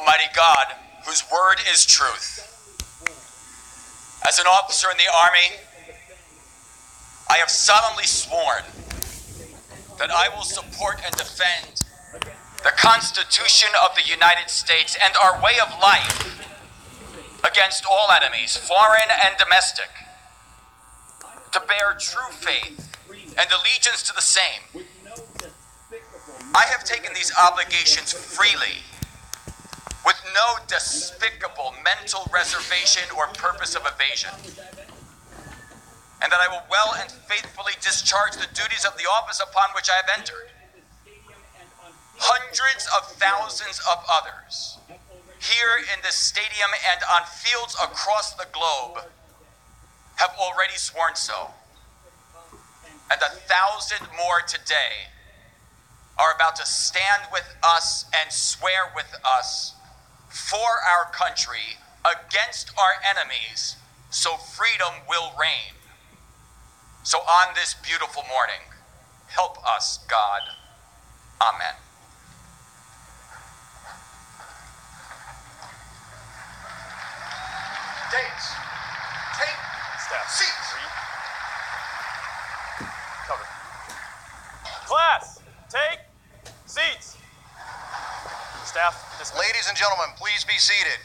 Almighty God, whose word is truth. As an officer in the Army, I have solemnly sworn that I will support and defend the Constitution of the United States and our way of life against all enemies, foreign and domestic, to bear true faith and allegiance to the same. I have taken these obligations freely, with no despicable mental reservation or purpose of evasion, and that I will well and faithfully discharge the duties of the office upon which I have entered. Hundreds of thousands of others, here in this stadium and on fields across the globe, have already sworn so. And 1,000 more today are about to stand with us and swear with us for our country against our enemies, so freedom will reign. So on this beautiful morning, help us, God. Amen. Dates. Take Staff. seats. Cover. Class, take seats. Staff, dismiss. Ladies and gentlemen, please be seated.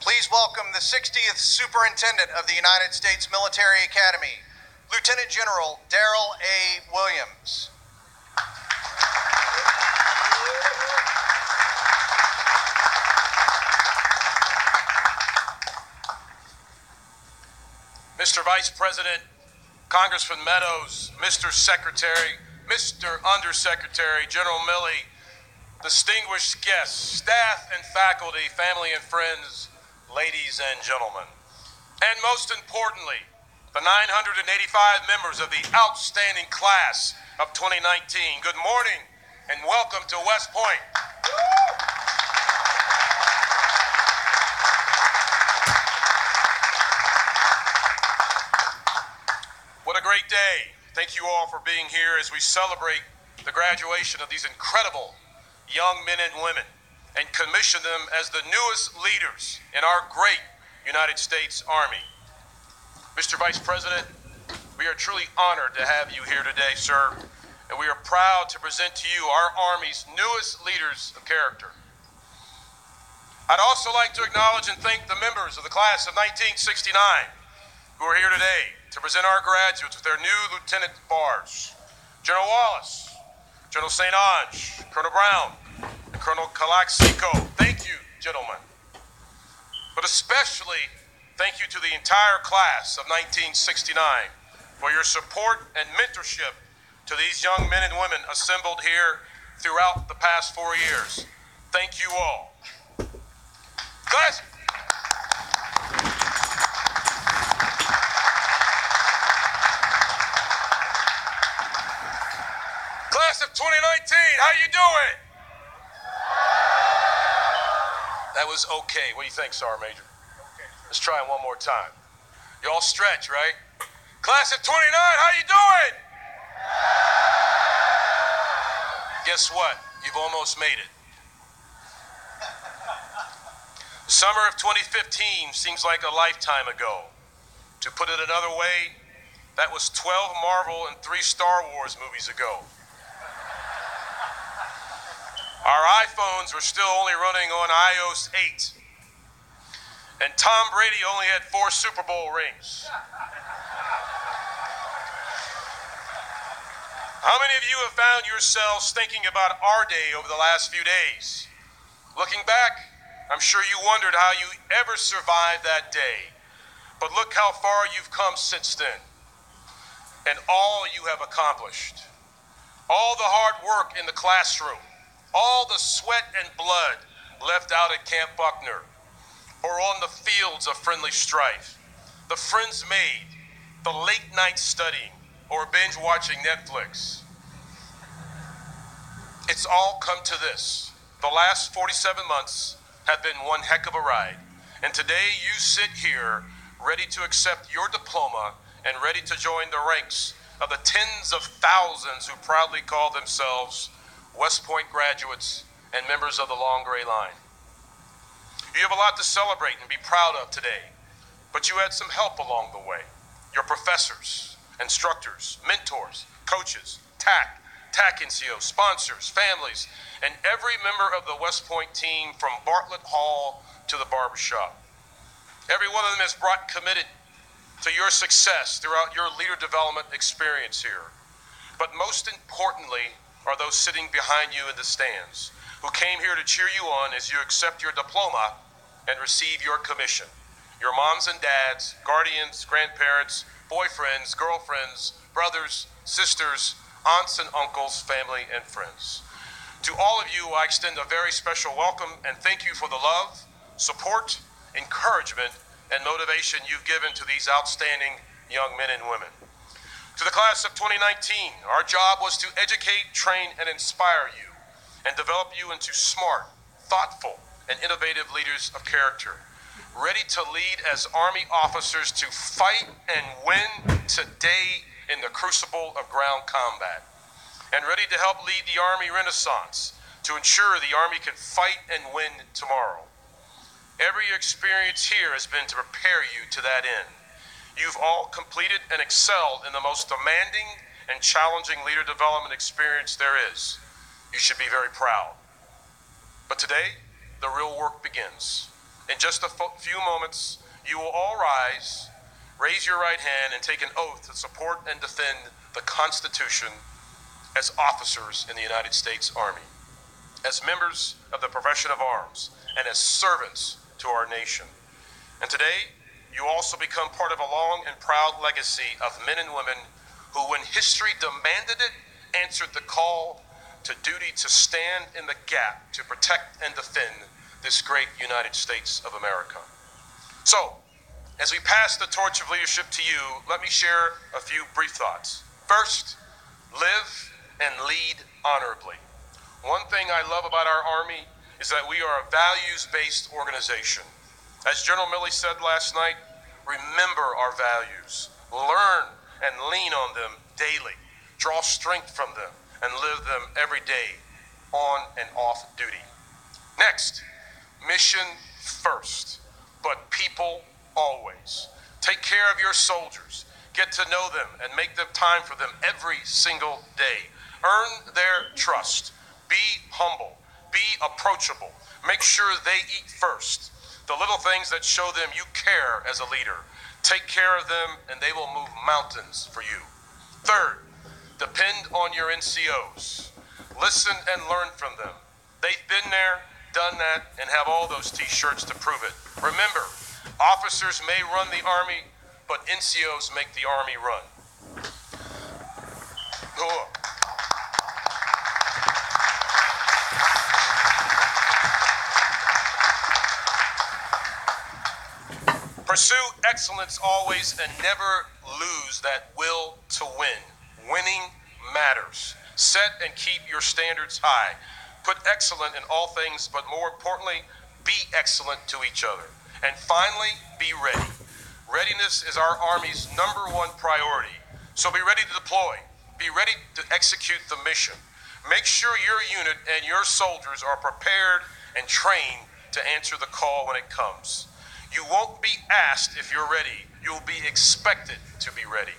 Please welcome the 60th Superintendent of the United States Military Academy, Lieutenant General Darrell A. Williams. Mr. Vice President, Congressman Meadows, Mr. Secretary, Mr. Undersecretary, General Milley, distinguished guests, staff and faculty, family and friends, ladies and gentlemen, and most importantly, the 985 members of the outstanding class of 2019. Good morning and welcome to West Point. What a great day. Thank you all for being here as we celebrate the graduation of these incredible young men and women and commission them as the newest leaders in our great United States Army. Mr. Vice President, we are truly honored to have you here today, sir, and we are proud to present to you our Army's newest leaders of character. I'd also like to acknowledge and thank the members of the class of 1969 who are here today to present our graduates with their new lieutenant bars. General Wallace, General St. Onge, Colonel Brown, and Colonel Calaxico. Thank you, gentlemen. But especially thank you to the entire class of 1969 for your support and mentorship to these young men and women assembled here throughout the past 4 years. Thank you all. Class. Class of 2019, how you doing? That was okay. What do you think, Sergeant Major? Okay. Let's try it one more time. You all stretch, right? Class of 29, how you doing? Guess what? You've almost made it. The summer of 2015 seems like a lifetime ago. To put it another way, that was 12 Marvel and 3 Star Wars movies ago. Our iPhones were still only running on iOS 8. And Tom Brady only had 4 Super Bowl rings. How many of you have found yourselves thinking about our day over the last few days? Looking back, I'm sure you wondered how you ever survived that day. But look how far you've come since then. And all you have accomplished. All the hard work in the classroom. All the sweat and blood left out at Camp Buckner. or on the fields of friendly strife, the friends made, the late night studying, or binge watching Netflix. It's all come to this. The last 47 months have been one heck of a ride. And today you sit here ready to accept your diploma and ready to join the ranks of the tens of thousands who proudly call themselves West Point graduates and members of the Long Gray Line. You have a lot to celebrate and be proud of today, but you had some help along the way. Your professors, instructors, mentors, coaches, TAC NCOs, sponsors, families, and every member of the West Point team from Bartlett Hall to the barbershop. Every one of them is committed to your success throughout your leader development experience here. But most importantly are those sitting behind you in the stands who came here to cheer you on as you accept your diploma and receive your commission. Your moms and dads, guardians, grandparents, boyfriends, girlfriends, brothers, sisters, aunts and uncles, family and friends. To all of you, I extend a very special welcome and thank you for the love, support, encouragement, and motivation you've given to these outstanding young men and women. To the class of 2019, our job was to educate, train, and inspire you and develop you into smart, thoughtful, and innovative leaders of character, ready to lead as Army officers to fight and win today in the crucible of ground combat, and ready to help lead the Army Renaissance to ensure the Army can fight and win tomorrow. Every experience here has been to prepare you to that end. You've all completed and excelled in the most demanding and challenging leader development experience there is. You should be very proud. But today, the real work begins. In just a few moments, you will all rise, raise your right hand, and take an oath to support and defend the Constitution as officers in the United States Army, as members of the profession of arms, and as servants to our nation. And today, you also become part of a long and proud legacy of men and women who, when history demanded it, answered the call to duty to stand in the gap to protect and defend this great United States of America. So, as we pass the torch of leadership to you, let me share a few brief thoughts. First, live and lead honorably. One thing I love about our Army is that we are a values-based organization. As General Milley said last night, remember our values, learn and lean on them daily, draw strength from them, and live them every day on and off duty. Next, mission first, but people always. Take care of your soldiers, get to know them, and make them time for them every single day. Earn their trust, be humble, be approachable, make sure they eat first. The little things that show them you care as a leader. Take care of them and they will move mountains for you. Third, depend on your NCOs. Listen and learn from them. They've been there, done that, and have all those t-shirts to prove it. Remember, officers may run the Army, but NCOs make the Army run. Pursue excellence always and never lose that will to win. Winning matters. Set and keep your standards high. Put excellent in all things, but more importantly, be excellent to each other. And finally, be ready. Readiness is our Army's #1 priority. So be ready to deploy. Be ready to execute the mission. Make sure your unit and your soldiers are prepared and trained to answer the call when it comes. You won't be asked if you're ready. You'll be expected to be ready.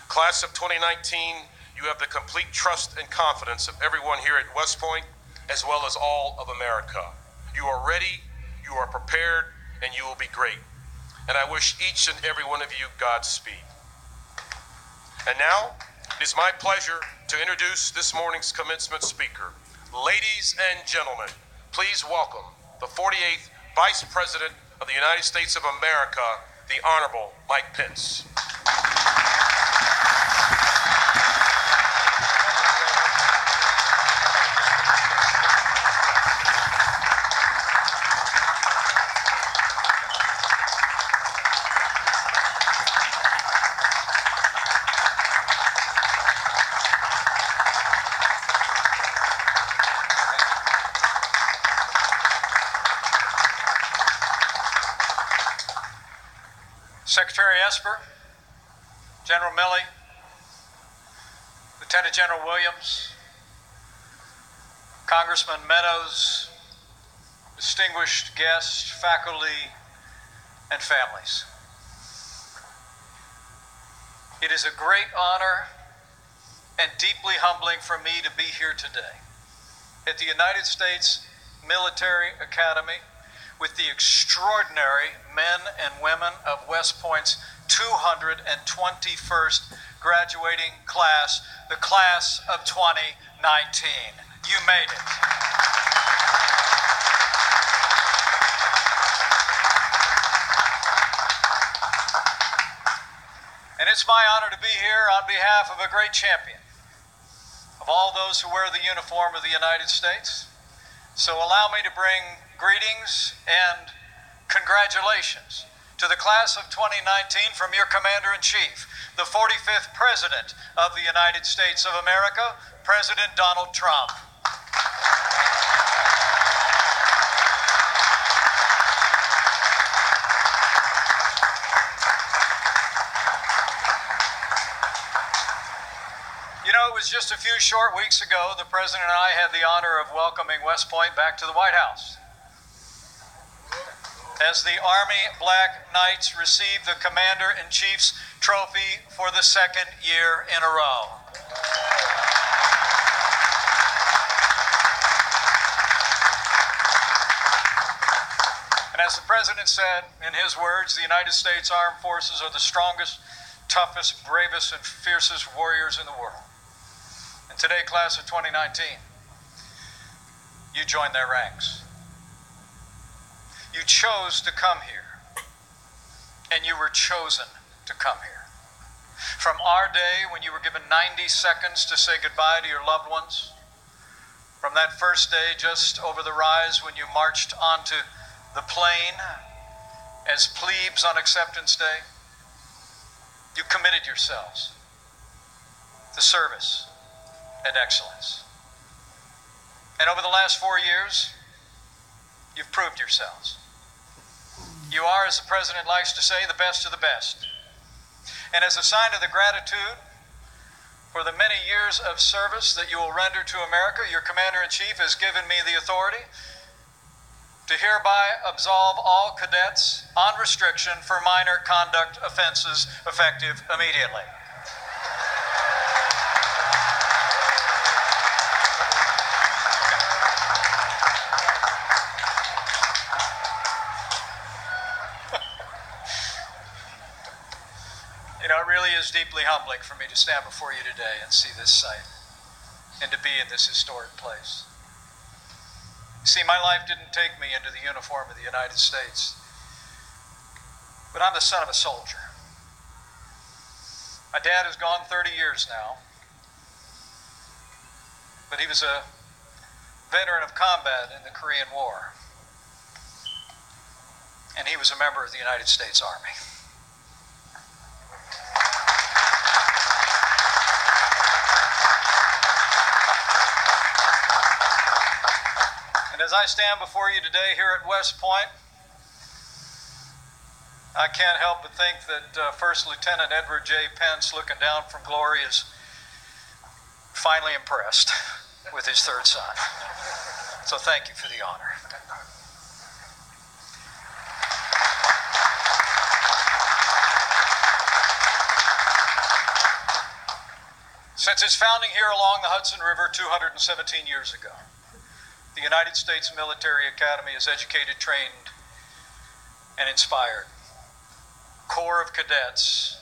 Class of 2019, you have the complete trust and confidence of everyone here at West Point, as well as all of America. You are ready, you are prepared, and you will be great. And I wish each and every one of you Godspeed. And now, it is my pleasure to introduce this morning's commencement speaker. Ladies and gentlemen, please welcome the 48th Vice President of the United States of America, the Honorable Mike Pence. Secretary Esper, General Milley, Lieutenant General Williams, Congressman Meadows, distinguished guests, faculty, and families. It is a great honor and deeply humbling for me to be here today at the United States Military Academy with the extraordinary men and women of West Point's 221st graduating class, the class of 2019. You made it. And it's my honor to be here on behalf of a great champion of all those who wear the uniform of the United States. So allow me to bring greetings and congratulations to the class of 2019 from your Commander-in-Chief, the 45th President of the United States of America, President Donald Trump. You know, it was just a few short weeks ago the President and I had the honor of welcoming West Point back to the White House as the Army Black Knights received the Commander-in-Chief's trophy for the second year in a row. And as the President said in his words, the United States Armed Forces are the strongest, toughest, bravest, and fiercest warriors in the world. And today, class of 2019, you joined their ranks. You chose to come here, and you were chosen to come here. From our day when you were given 90 seconds to say goodbye to your loved ones, from that first day just over the rise when you marched onto the plain as plebes on acceptance day, you committed yourselves to service and excellence. And over the last 4 years, you've proved yourselves. You are, as the President likes to say, the best of the best. And as a sign of the gratitude for the many years of service that you will render to America, your Commander-in-Chief has given me the authority to hereby absolve all cadets on restriction for minor conduct offenses effective immediately. You know, it really is deeply humbling for me to stand before you today and see this sight and to be in this historic place. You see, my life didn't take me into the uniform of the United States, but I'm the son of a soldier. My dad is gone 30 years now, but he was a veteran of combat in the Korean War, and he was a member of the United States Army. And as I stand before you today here at West Point, I can't help but think that First Lieutenant Edward J. Pence, looking down from glory, is finally impressed with his third son. So thank you for the honor. Since its founding here along the Hudson River 217 years ago, the United States Military Academy has educated, trained, and inspired a corps of cadets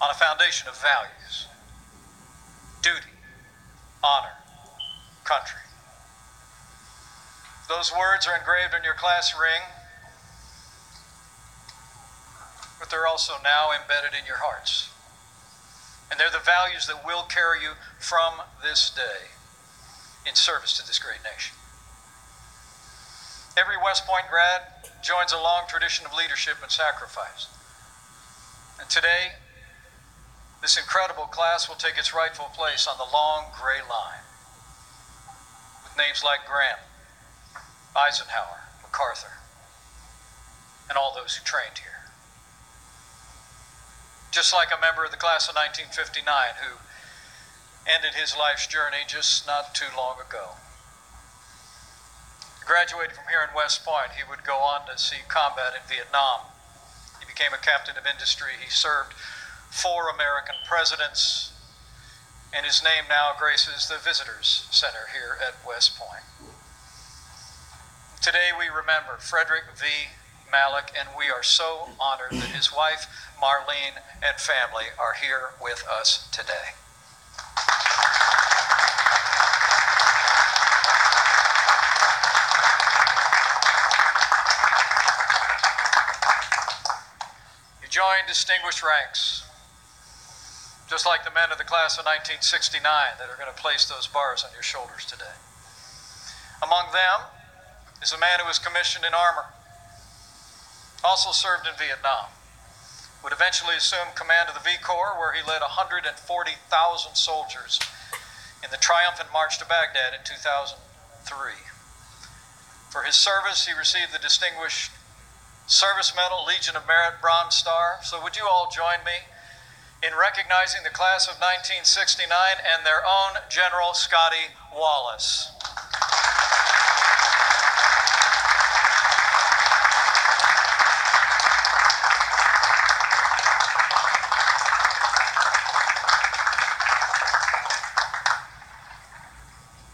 on a foundation of values: duty, honor, country. Those words are engraved on your class ring, but they're also now embedded in your hearts. And they're the values that will carry you from this day in service to this great nation. Every West Point grad joins a long tradition of leadership and sacrifice. And today, this incredible class will take its rightful place on the long gray line with names like Grant, Eisenhower, MacArthur, and all those who trained here. just like a member of the class of 1959 who ended his life's journey just not too long ago. Graduated from here in West Point, he would go on to see combat in Vietnam. He became a captain of industry. He served 4 American presidents, and his name now graces the Visitors Center here at West Point. Today we remember Frederick V. Malik, and we are so honored that his wife, Marlene, and family are here with us today. You join distinguished ranks, just like the men of the class of 1969 that are going to place those bars on your shoulders today. Among them is a man who was commissioned in armor, also served in Vietnam, would eventually assume command of the V Corps, where he led 140,000 soldiers in the triumphant march to Baghdad in 2003. For his service, he received the Distinguished Service Medal, Legion of Merit, Bronze Star. So would you all join me in recognizing the class of 1969 and their own General Scotty Wallace.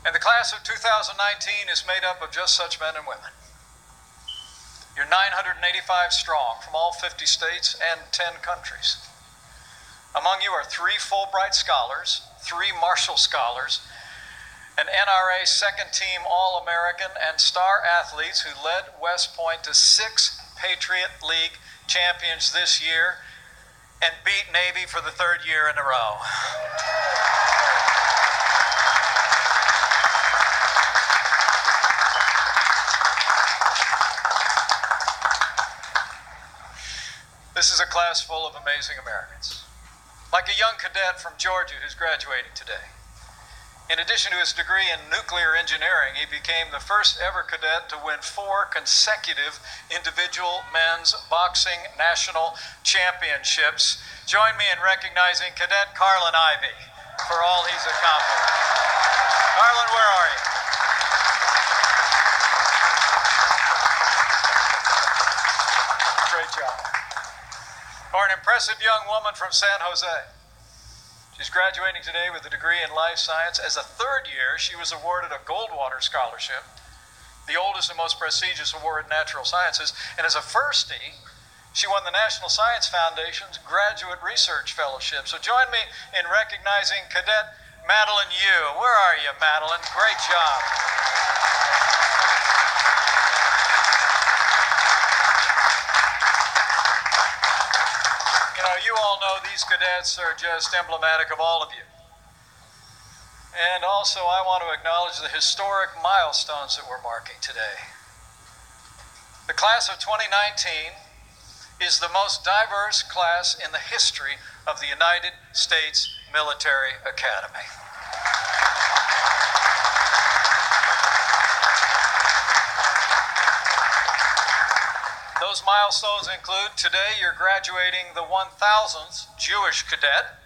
And the class of 2019 is made up of just such men and women. You're 985 strong from all 50 states and 10 countries. Among you are 3 Fulbright scholars, 3 Marshall scholars, an NRA second-team All-American, and star athletes who led West Point to 6 Patriot League champions this year and beat Navy for the 3rd year in a row. This is a class full of amazing Americans. Like a young cadet from Georgia who's graduating today. In addition to his degree in nuclear engineering, he became the first ever cadet to win 4 consecutive individual men's boxing national championships. Join me in recognizing Cadet Carlin Ivy for all he's accomplished. Carlin, where are you? Great job. Or an impressive young woman from San Jose. She's graduating today with a degree in life science. As a 3rd year, she was awarded a Goldwater Scholarship, the oldest and most prestigious award in natural sciences. And as a firstie, she won the National Science Foundation's Graduate Research Fellowship. So join me in recognizing Cadet Madeline Yu. Where are you, Madeline? Great job. You all know these cadets are just emblematic of all of you. And also, I want to acknowledge the historic milestones that we're marking today. The class of 2019 is the most diverse class in the history of the United States Military Academy. Those milestones include today you're graduating the 1,000th Jewish cadet,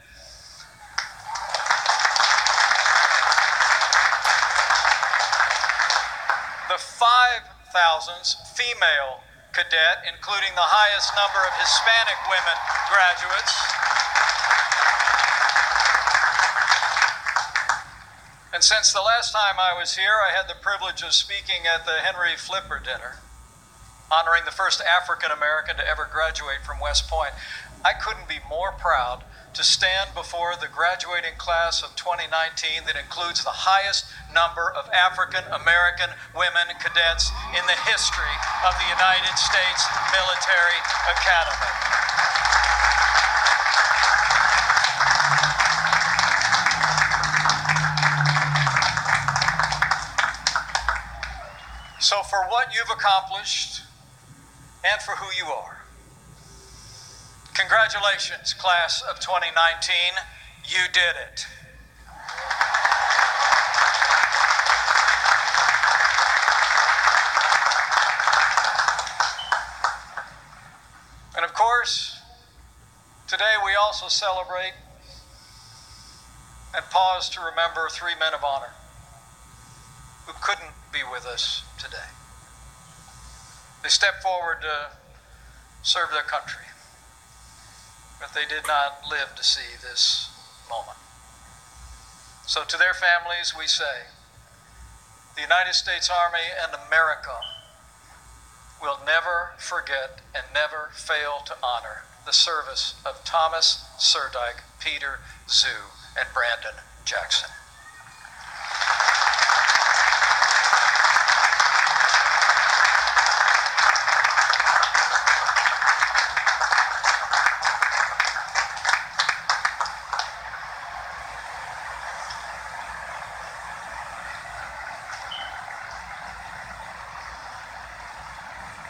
the 5,000th female cadet, including the highest number of Hispanic women graduates, and since the last time I was here, I had the privilege of speaking at the Henry Flipper dinner, honoring the first African-American to ever graduate from West Point. I couldn't be more proud to stand before the graduating class of 2019 that includes the highest number of African-American women cadets in the history of the United States Military Academy. So for what you've accomplished, and for who you are. Congratulations, class of 2019. You did it. And of course, Today we also celebrate and pause to remember three men of honor who couldn't be with us today. They stepped forward to serve their country, but they did not live to see this moment. So to their families we say, the United States Army and America will never forget and never fail to honor the service of Thomas Surdike, Peter Zoo, and Brandon Jackson.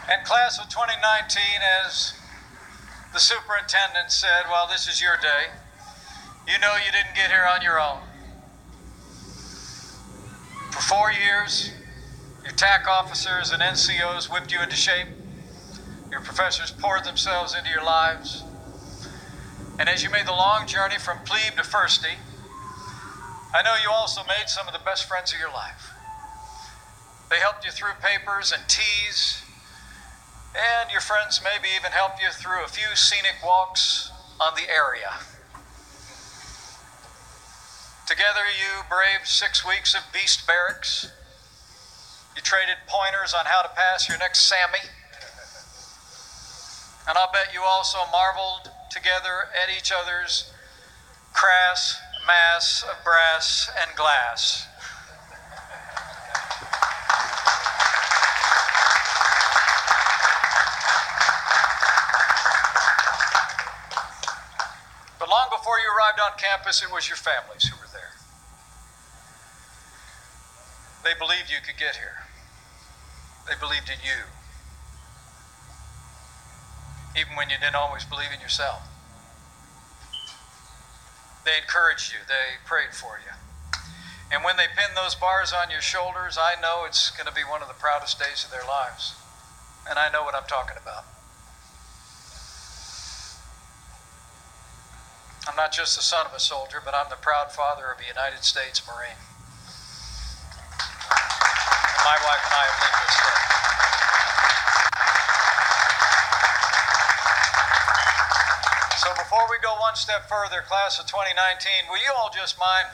And class of 2019, as the superintendent said, well, this is your day. You know you didn't get here on your own. For 4 years, your TAC officers and NCOs whipped you into shape. Your professors poured themselves into your lives. And as you made the long journey from plebe to firstie, I know you also made some of the best friends of your life. They helped you through papers and T's, and your friends maybe even helped you through a few scenic walks on the area. Together you braved 6 weeks of beast barracks. You traded pointers on how to pass your next Sammy. And I'll bet you also marveled together at each other's crass mass of brass and glass. But long before you arrived on campus, it was your families who were there. They believed you could get here. They believed in you, even when you didn't always believe in yourself. They encouraged you. They prayed for you. And when they pinned those bars on your shoulders, I know it's going to be one of the proudest days of their lives. And I know what I'm talking about. I'm not just the son of a soldier, but I'm the proud father of a United States Marine. And my wife and I have lived this day. So before we go one step further, class of 2019, will you all just mind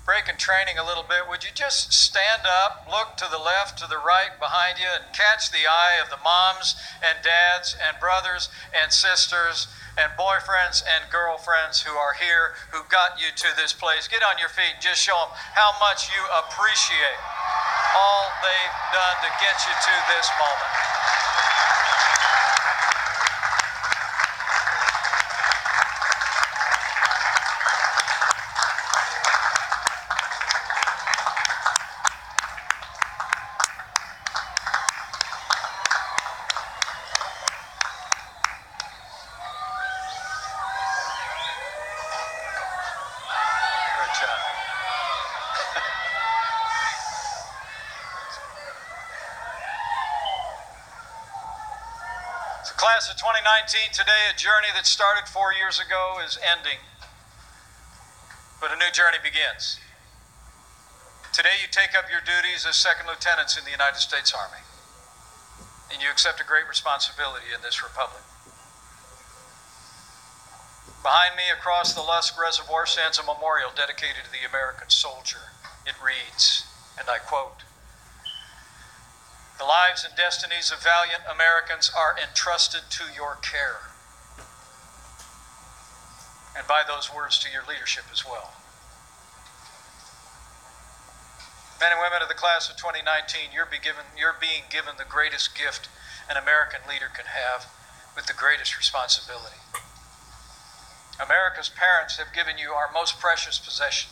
breaking training a little bit? Would you just stand up, look to the left, to the right, behind you, and catch the eye of the moms and dads and brothers and sisters and boyfriends and girlfriends who are here, who got you to this place. Get on your feet and just show them how much you appreciate all they've done to get you to this moment. Class of 2019, today a journey that started 4 years ago is ending, but a new journey begins. Today you take up your duties as second lieutenants in the United States Army, and you accept a great responsibility in this republic. Behind me across the Lusk Reservoir stands a memorial dedicated to the American soldier. It reads, and I quote, "The lives and destinies of valiant Americans are entrusted to your care." And by those words, to your leadership as well. Men and women of the class of 2019, you're being given the greatest gift an American leader can have with the greatest responsibility. America's parents have given you our most precious possession,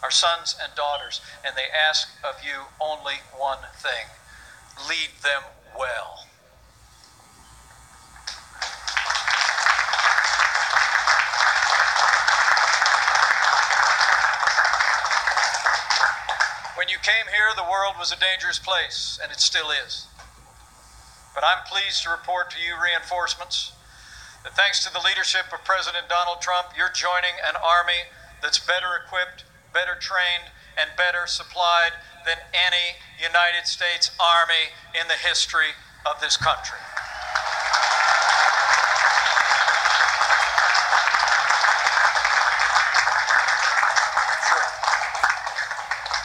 our sons and daughters, and they ask of you only one thing: lead them well. When you came here, the world was a dangerous place, and it still is. But I'm pleased to report to you reinforcements that thanks to the leadership of President Donald Trump, you're joining an army that's better equipped, better trained, and better supplied than any United States Army in the history of this country.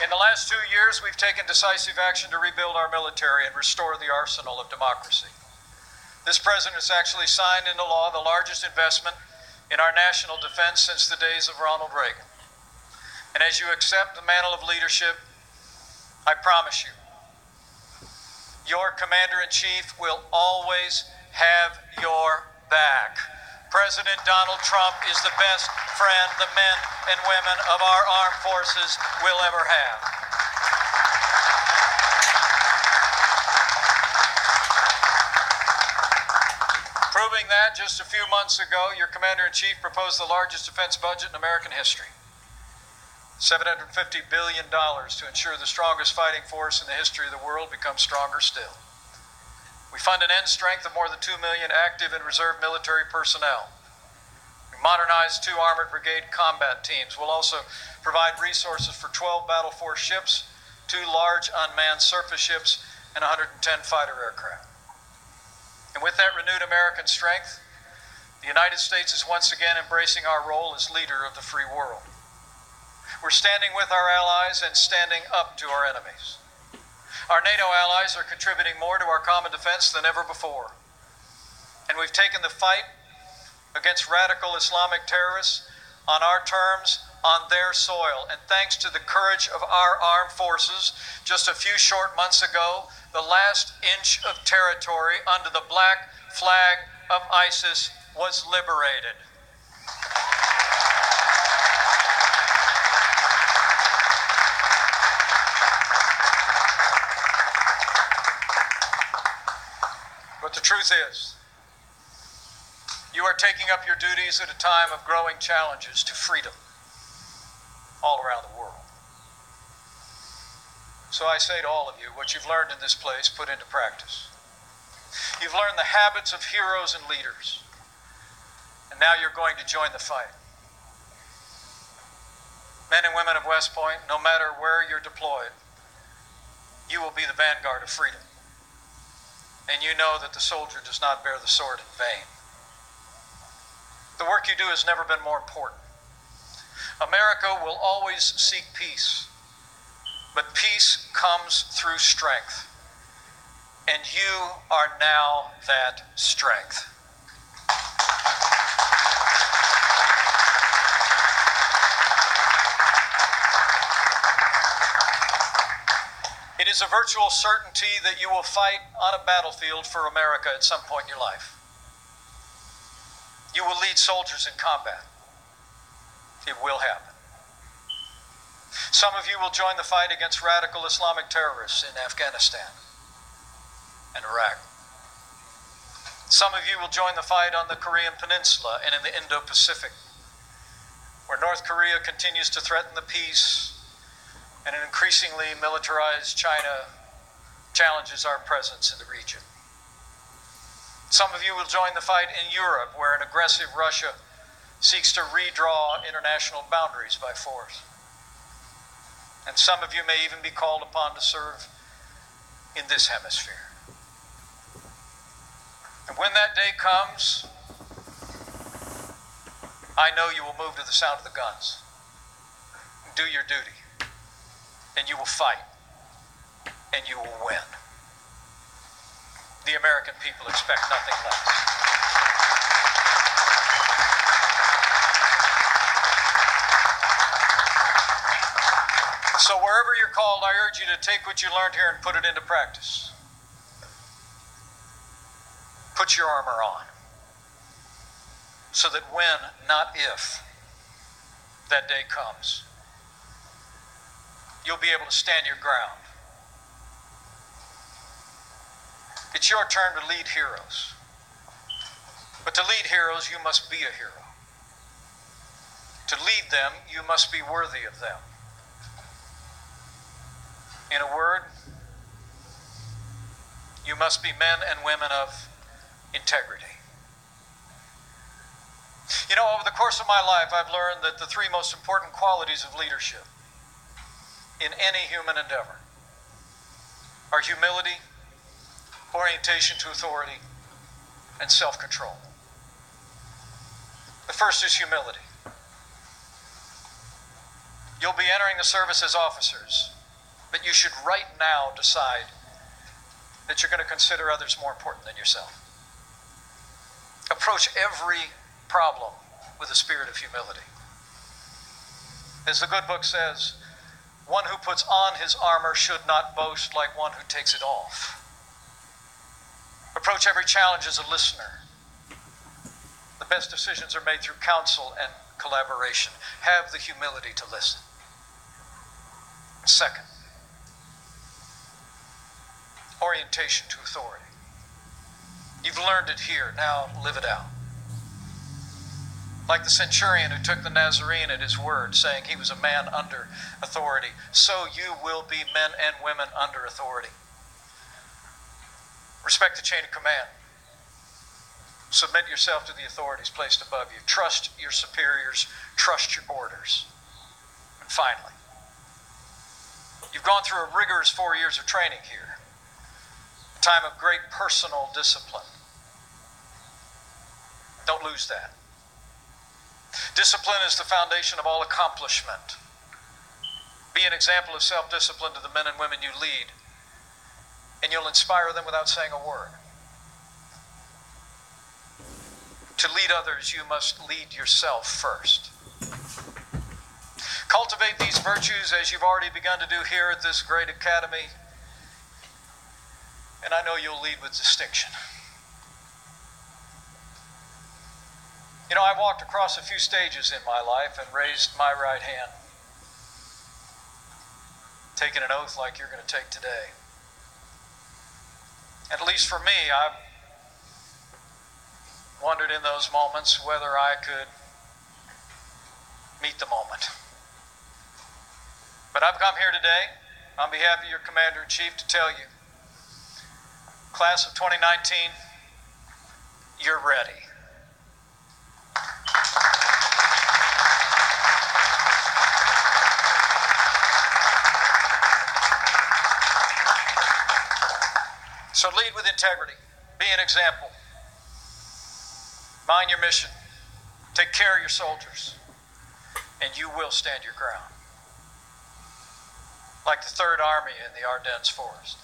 In the last 2 years, we've taken decisive action to rebuild our military and restore the arsenal of democracy. This president has actually signed into law the largest investment in our national defense since the days of Ronald Reagan. And as you accept the mantle of leadership, I promise you, your commander-in-chief will always have your back. President Donald Trump is the best friend the men and women of our armed forces will ever have. Proving that, just a few months ago, your commander-in-chief proposed the largest defense budget in American history. $750 billion to ensure the strongest fighting force in the history of the world becomes stronger still. We fund an end strength of more than 2 million active and reserve military personnel. We modernize 2 armored brigade combat teams. We'll also provide resources for 12 battle force ships, 2 large unmanned surface ships, and 110 fighter aircraft. And with that renewed American strength, the United States is once again embracing our role as leader of the free world. We're standing with our allies and standing up to our enemies. Our NATO allies are contributing more to our common defense than ever before. And we've taken the fight against radical Islamic terrorists on our terms, on their soil. And thanks to the courage of our armed forces, just a few short months ago, the last inch of territory under the black flag of ISIS was liberated. But the truth is, you are taking up your duties at a time of growing challenges to freedom all around the world. So I say to all of you, what you've learned in this place, put into practice. You've learned the habits of heroes and leaders, and now you're going to join the fight. Men and women of West Point, no matter where you're deployed, you will be the vanguard of freedom. And you know that the soldier does not bear the sword in vain. The work you do has never been more important. America will always seek peace, but peace comes through strength. And you are now that strength. It is a virtual certainty that you will fight on a battlefield for America at some point in your life. You will lead soldiers in combat. It will happen. Some of you will join the fight against radical Islamic terrorists in Afghanistan and Iraq. Some of you will join the fight on the Korean Peninsula and in the Indo-Pacific, where North Korea continues to threaten the peace and an increasingly militarized China challenges our presence in the region. Some of you will join the fight in Europe, where an aggressive Russia seeks to redraw international boundaries by force. And some of you may even be called upon to serve in this hemisphere. And when that day comes, I know you will move to the sound of the guns, do your duty, and you will fight, and you will win. The American people expect nothing less. So wherever you're called, I urge you to take what you learned here and put it into practice. Put your armor on, so that when, not if, that day comes, you'll be able to stand your ground. It's your turn to lead heroes. But to lead heroes, you must be a hero. To lead them, you must be worthy of them. In a word, you must be men and women of integrity. You know, over the course of my life, I've learned that the three most important qualities of leadership in any human endeavor are humility, orientation to authority, and self-control. The first is humility. You'll be entering the service as officers, but you should right now decide that you're going to consider others more important than yourself. Approach every problem with a spirit of humility. As the good book says, one who puts on his armor should not boast like one who takes it off. Approach every challenge as a listener. The best decisions are made through counsel and collaboration. Have the humility to listen. Second, orientation to authority. You've learned it here, now live it out. Like the centurion who took the Nazarene at his word, saying he was a man under authority, so you will be men and women under authority. Respect the chain of command. Submit yourself to the authorities placed above you. Trust your superiors. Trust your orders. And finally, you've gone through a rigorous 4 years of training here, a time of great personal discipline. Don't lose that. Discipline is the foundation of all accomplishment. Be an example of self-discipline to the men and women you lead, and you'll inspire them without saying a word. To lead others, you must lead yourself first. Cultivate these virtues as you've already begun to do here at this great academy, and I know you'll lead with distinction. You know, I walked across a few stages in my life and raised my right hand, taking an oath like you're going to take today. At least for me, I've wondered in those moments whether I could meet the moment. But I've come here today on behalf of your Commander-in-Chief to tell you, class of 2019, you're ready. So lead with integrity. Be an example. Mind your mission. Take care of your soldiers. And you will stand your ground. Like the 3rd Army in the Ardennes Forest.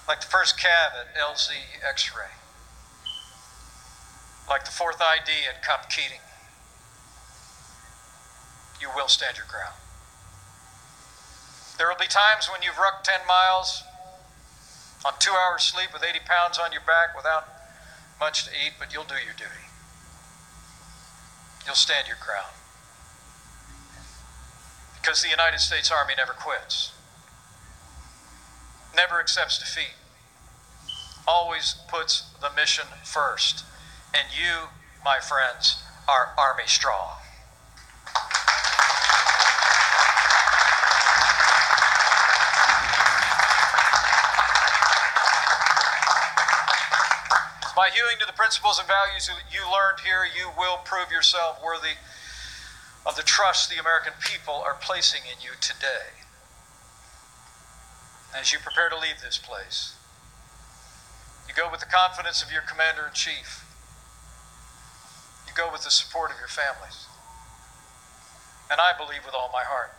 Like the 1st Cav at LZ X-Ray. Like the 4th ID at Camp Keating. You will stand your ground. There will be times when you've rucked 10 miles on 2 hours sleep with 80 pounds on your back without much to eat, but you'll do your duty. You'll stand your ground. Because the United States Army never quits. Never accepts defeat. Always puts the mission first. And you, my friends, are Army strong. By hewing to the principles and values that you learned here, you will prove yourself worthy of the trust the American people are placing in you today. As you prepare to leave this place, you go with the confidence of your Commander-in-Chief. You go with the support of your families. And I believe with all my heart,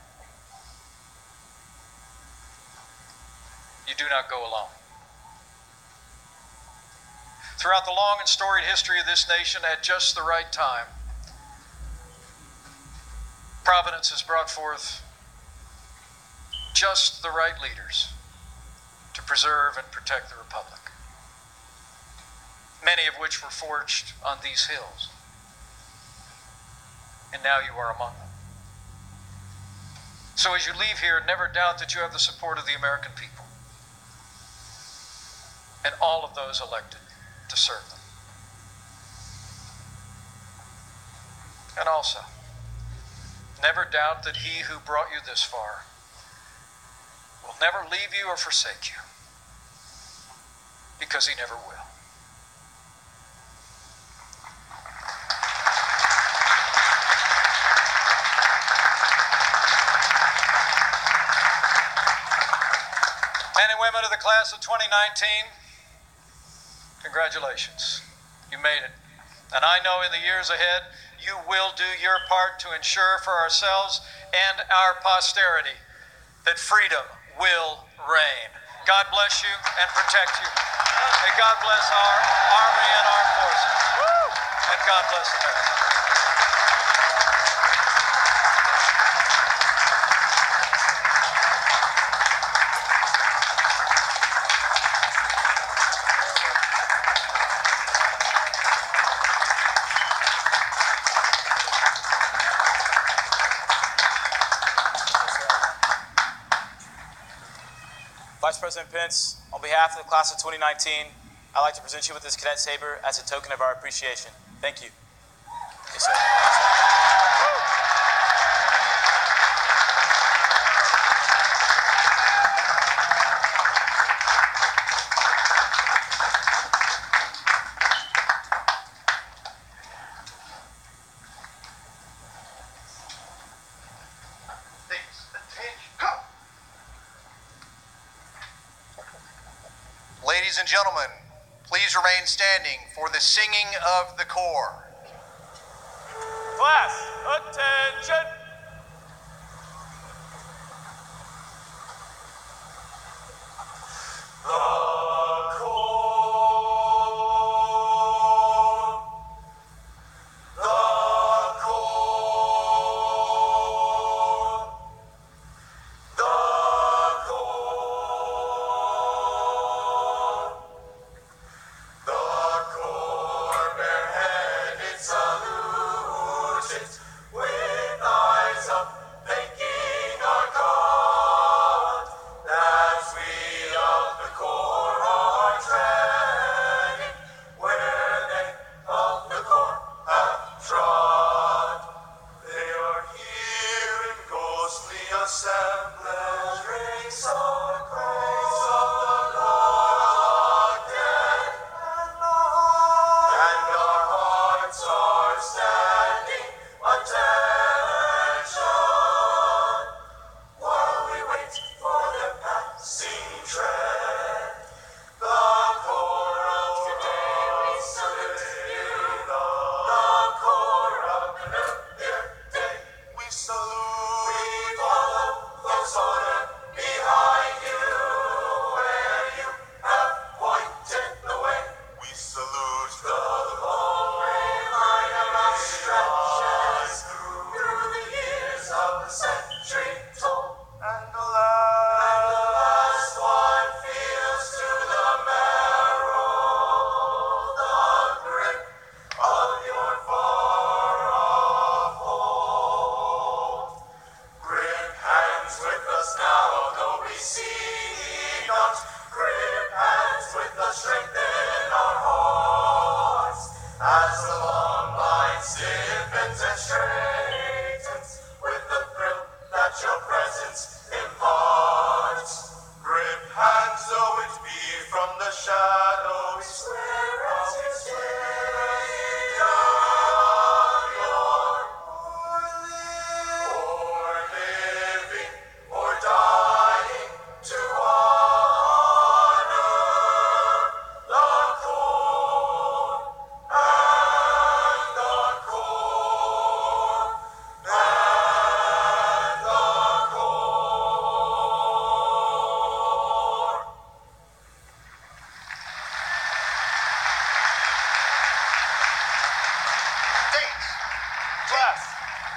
you do not go alone. Throughout the long and storied history of this nation, at just the right time, Providence has brought forth just the right leaders to preserve and protect the Republic, many of which were forged on these hills. And now you are among them. So as you leave here, never doubt that you have the support of the American people and all of those elected to serve them. And also, never doubt that he who brought you this far will never leave you or forsake you, because he never will. Men and women of the class of 2019, congratulations. You made it. And I know in the years ahead, you will do your part to ensure for ourselves and our posterity that freedom will reign. God bless you and protect you. May God bless our Army and our forces. And God bless America. Vice President Pence, on behalf of the class of 2019, I'd like to present you with this cadet saber as a token of our appreciation. Thank you. Yes, sir. Ladies and gentlemen, please remain standing for the singing of the corps. Class, attention!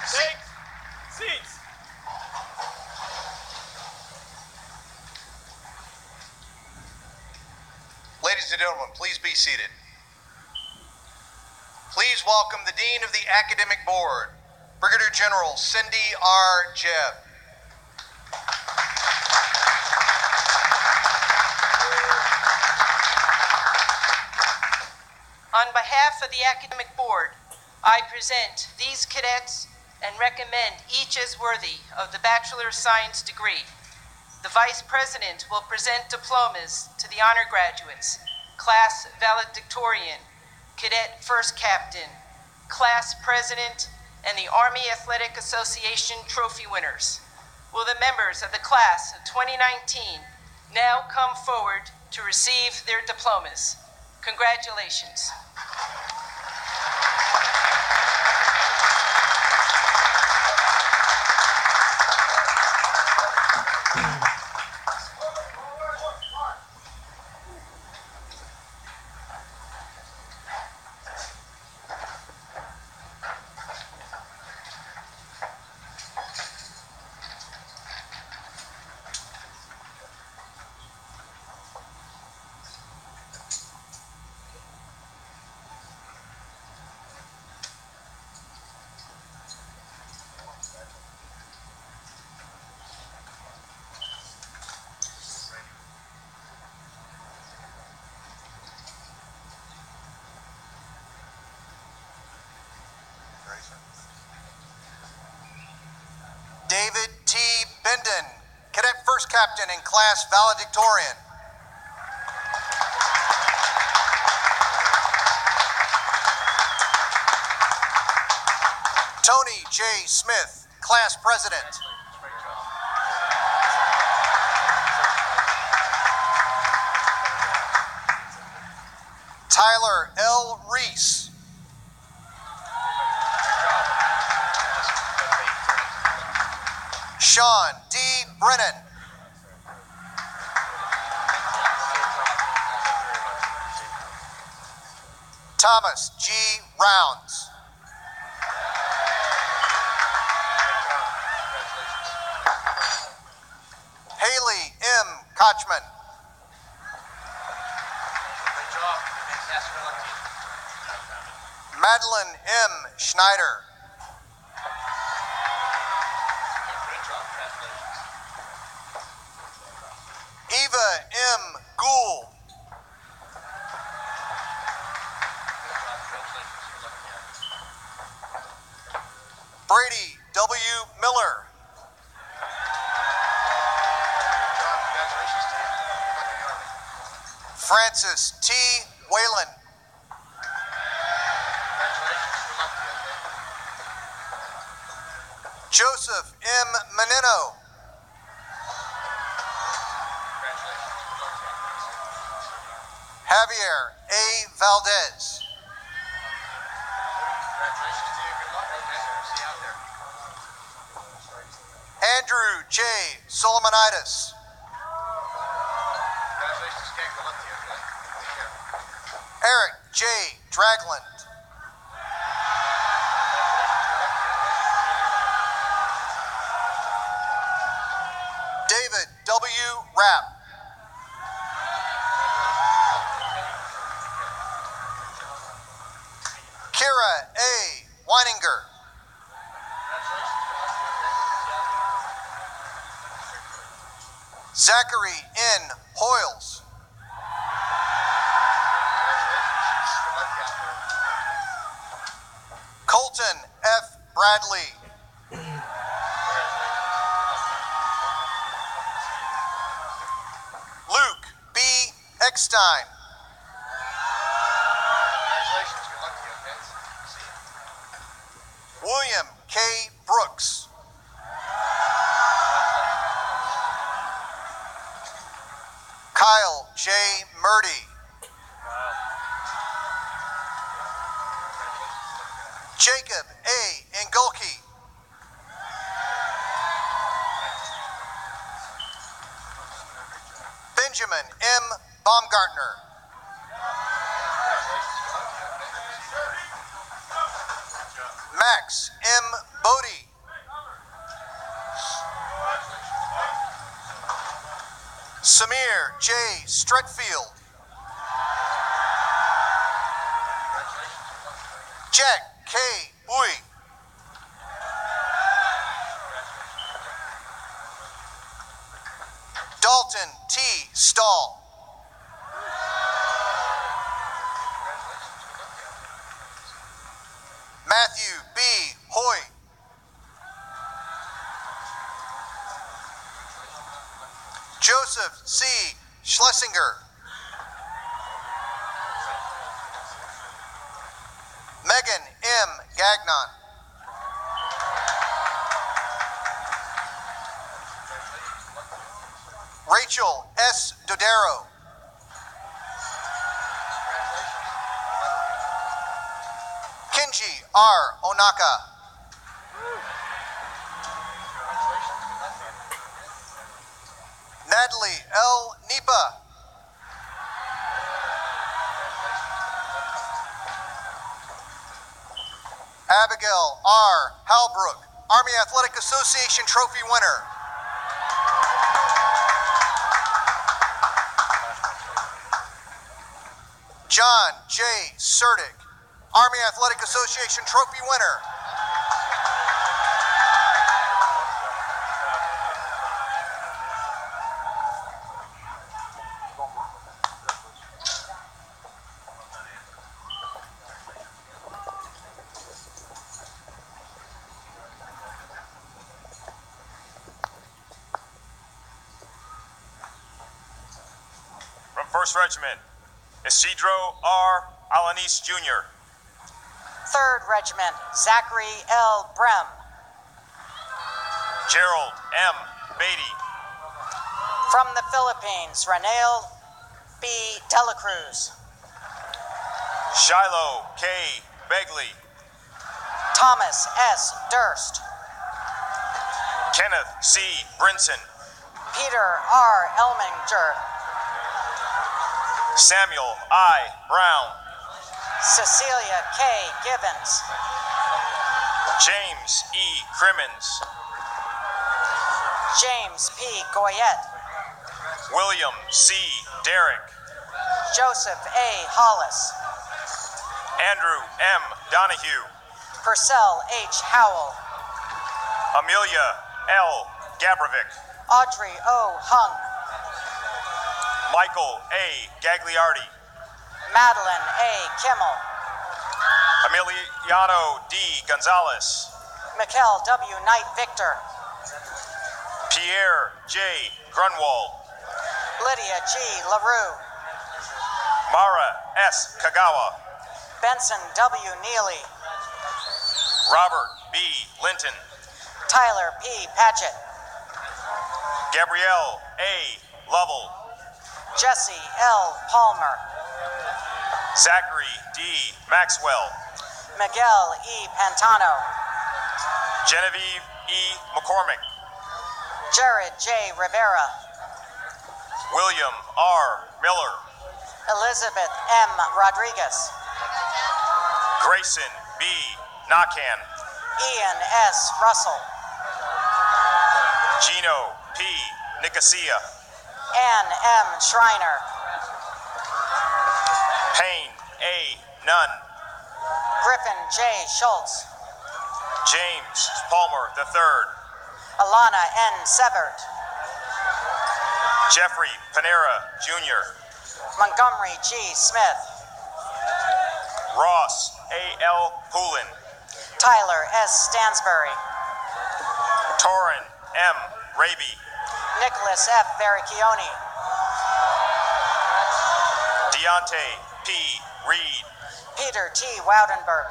Take seats. Ladies and gentlemen, please be seated. Please welcome the Dean of the Academic Board, Brigadier General Cindy R. Jebb. On behalf of the Academic Board, I present these cadets and recommend each as worthy of the Bachelor of Science degree. The Vice President will present diplomas to the honor graduates, Class Valedictorian, Cadet First Captain, Class President, and the Army Athletic Association trophy winners. Will the members of the Class of 2019 now come forward to receive their diplomas. Congratulations. David T. Benden, Cadet First Captain and Class Valedictorian. Tony J. Smith, Class President. Tyler L. Reese. Sean D. Brennan. Thomas G. Rounds. Haley M. Kochman. Madeline M. Schneider. Eva M. Gould. Brady W. Miller. Francis T. Whalen. Joseph M. Menino. Javier A. Valdez. Andrew J. Solomonitis. Eric J. Dragland. David W. Rapp. Kira A. Weininger. Zachary N. Hoyles. Colton F. Bradley. Luke B. Eckstein. William K. Brooks. Kyle J. Murdy. Jacob A. Ingulke. Benjamin M. Baumgartner. Max M. Bodie. Samir J. Stretfield. Jack K. Bui. Dalton T. Stahl. Matthew B. Hoy. Joseph C. Schlesinger. Megan M. Gagnon. Rachel S. Dodero. Kenji R. Onaka. Natalie L. Nipa. Abigail R. Halbrook, Army Athletic Association Trophy winner. John J. Surtick, Army Athletic Association Trophy winner. From 1st Regiment, Isidro R. Alanis Jr. 3rd Regiment, Zachary L. Brem. Gerald M. Beatty. From the Philippines, Ranel B. Delacruz. Shiloh K. Begley. Thomas S. Durst. Kenneth C. Brinson. Peter R. Elminger. Samuel I. Brown. Cecilia K. Gibbons. James E. Crimmins. James P. Goyette. William C. Derrick. Joseph A. Hollis. Andrew M. Donahue. Purcell H. Howell. Amelia L. Gabrovic. Audrey O. Hung. Michael A. Gagliardi. Madeline A. Kimmel. Emiliano D. Gonzalez. Mikkel W. Knight Victor. Pierre J. Grunwald. Lydia G. LaRue. Mara S. Kagawa. Benson W. Neely. Robert B. Linton. Tyler P. Patchett. Gabrielle A. Lovell. Jesse L. Palmer. Zachary D. Maxwell. Miguel E. Pantano. Genevieve E. McCormick. Jared J. Rivera. William R. Miller. Elizabeth M. Rodriguez. Grayson B. Nakan. Ian S. Russell. Gino P. Nicosia. Ann M. Schreiner. Payne A. Nunn. Griffin J. Schultz. James Palmer III. Alana N. Severt. Jeffrey Panera Jr. Montgomery G. Smith. Ross A. L. Poulin. Tyler S. Stansbury. Torrin M. Raby. Nicholas F. Baricchioni. Deontay P. Reed. Peter T. Woudenberg.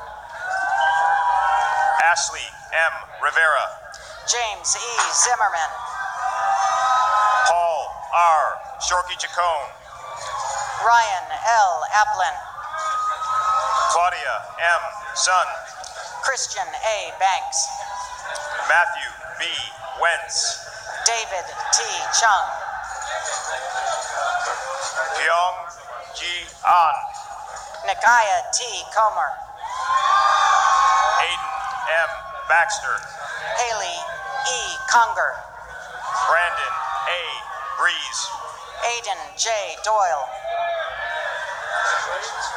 Ashley M. Rivera. James E. Zimmerman. Paul R. Shorky Chacon. Ryan L. Applin. Claudia M. Sun. Christian A. Banks. Matthew B. Wentz. David T. Chung. Pyong Ji An. Nikaya T. Comer. Aiden M. Baxter. Haley E. Conger. Brandon A. Breeze. Aiden J. Doyle.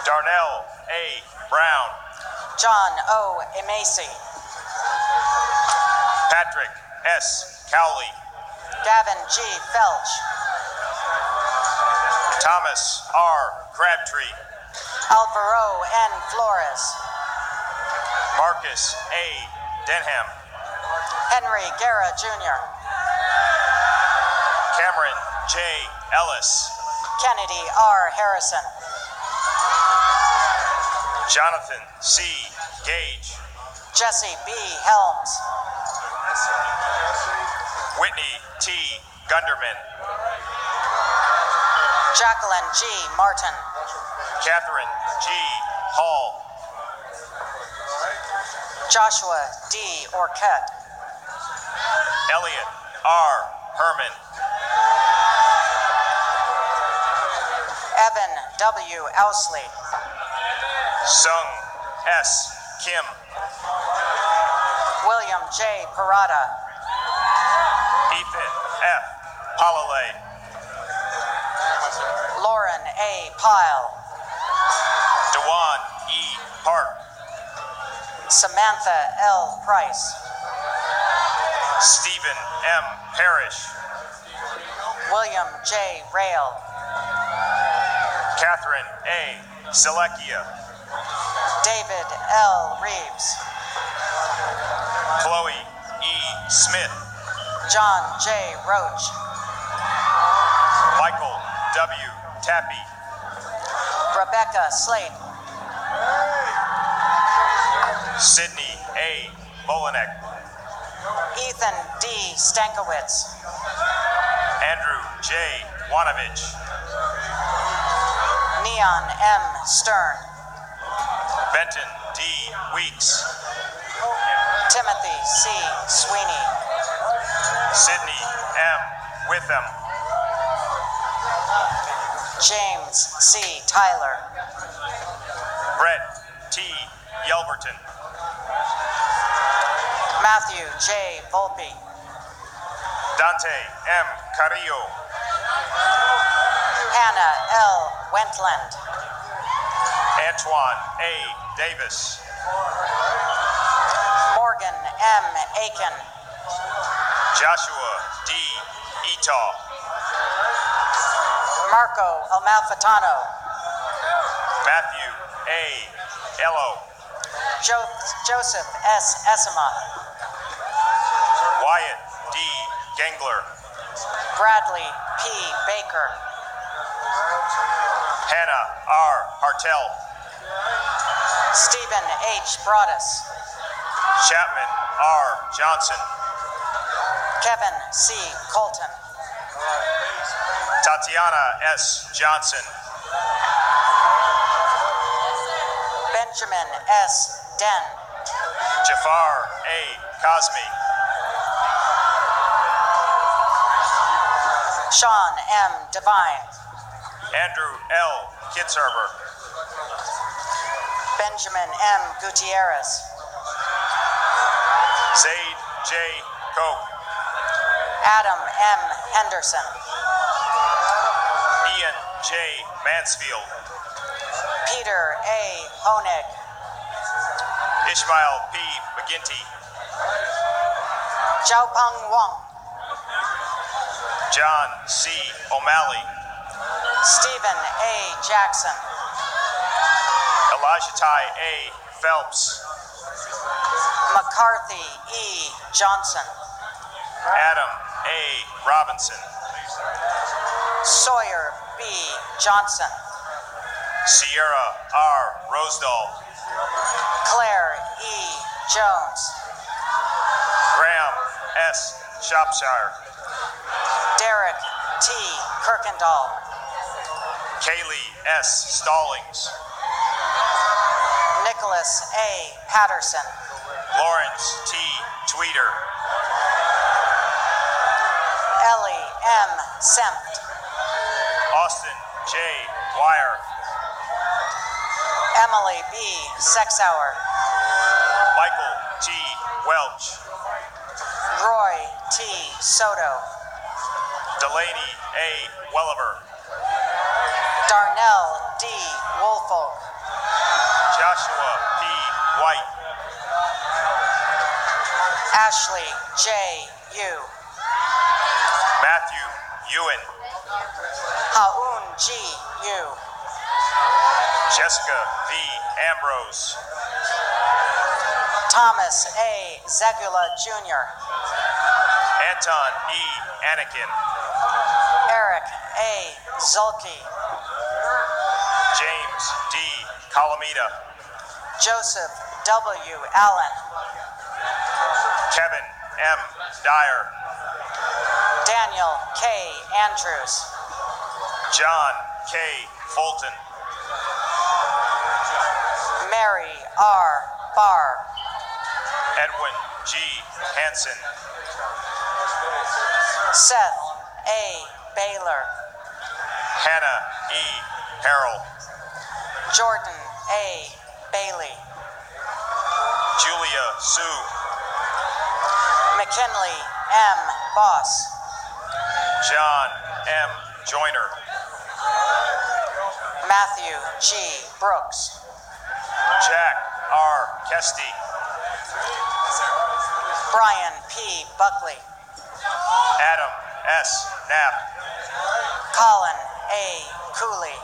Darnell A. Brown. John O. Emasi. Patrick S. Cowley. Gavin G. Felch. Thomas R. Crabtree. Alvaro N. Flores. Marcus A. Denham. Henry Guerra Jr. Cameron J. Ellis. Kennedy R. Harrison. Jonathan C. Gage. Jesse B. Helms. Whitney T. Gunderman. Jacqueline G. Martin. Catherine G. Hall. Joshua D. Orkett. Elliot R. Herman. Evan W. Ousley. Sung S. Kim. William J. Parada. Ethan F. Palale. Lauren A. Pyle. Dewan E. Park. Samantha L. Price. Stephen M. Parrish. William J. Rail. Catherine A. Selekia. David L. Reeves. Chloe E. Smith. John J. Roach. Michael W. Tappy. Rebecca Slate. Sydney A. Bolanek. Ethan D. Stankiewicz. Andrew J. Wanovich. Neon M. Stern. Benton D. Weeks. Timothy C. Sweeney. Sydney M. Witham. James C. Tyler. Brett T. Yelverton. Matthew J. Volpe. Dante M. Carrillo. Hannah L. Wentland. Antoine A. Davis. Morgan M. Aiken. Joshua D. Etaw. Marco Amalfitano. Matthew A. Ello. Joseph S. Essima. Wyatt D. Gengler. Bradley P. Baker. Hannah R. Hartel. Stephen H. Broadus. Chapman R. Johnson. Kevin C. Colton. Tatiana S. Johnson. Benjamin S. Den. Jafar A. Cosme. Sean M. Devine. Andrew L. Kitzherber. Benjamin M. Gutierrez. Zaid J. Koch. Adam M. Henderson. Ian J. Mansfield. Peter A. Honig. Ishmael P. McGinty. Xiaopeng Wang. John C. O'Malley. Stephen A. Jackson. Elijah Ty A. Phelps. McCarthy E. Johnson. Adam A. Robinson. Sawyer B. Johnson. Sierra R. Rosedal. Claire E. Jones. Graham S. Shropshire. Derek T. Kirkendall. Kaylee S. Stallings. Nicholas A. Patterson. Lawrence T. Tweeter. Ellie M. Sempt. Austin J. Wire. Emily B. Sexauer. Michael T. Welch. Roy T. Soto. Delaney A. Welliver. Darnell D. Woolfolk. Joshua P. White. Ashley J. Yu. Matthew Ewan. Haun G. Yu. Jessica V. Ambrose. Thomas A. Zegula Jr. Anton E. Anakin. Eric A. Zulke. James D. Calamita. Joseph W. Allen. Kevin M. Dyer. Daniel K. Andrews. John K. Fulton. Mary R. Barr. Edwin G. Hansen. Seth A. Baylor. Hannah E. Harrell. Jordan A. Bailey. Julia Sue. McKinley M. Boss. John M. Joyner. Matthew G. Brooks. Jack R. Kesty. Brian P. Buckley. Adam S. Knapp. Colin A. Cooley.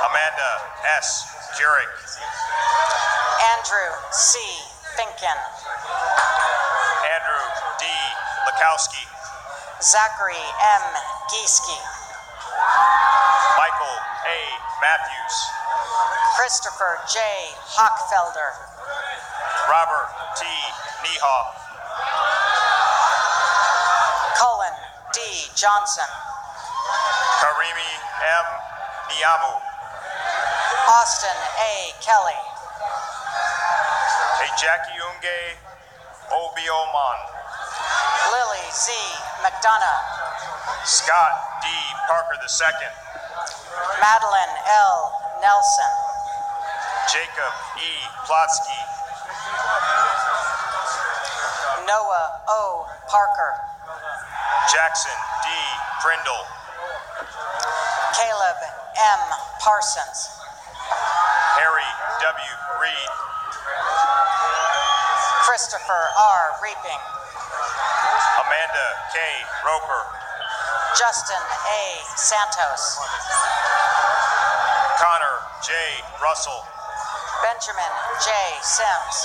Amanda S. Keurig. Andrew C. Finken. Andrew D. Lakowski. Zachary M. Gieske. Michael A. Matthews. Christopher J. Hochfelder. Robert T. Niehoff. Cullen D. Johnson. Karimi M. Niamu. Austin A. Kelly. Jackie Unge Obioman. Lily Z. McDonough. Scott D. Parker II. Madeline L. Nelson. Jacob E. Plotsky. Noah O. Parker. Jackson D. Prindle. Caleb M. Parsons. Harry W. Reed. Christopher R. Reaping. Amanda K. Roper. Justin A. Santos. Connor J. Russell. Benjamin J. Sims.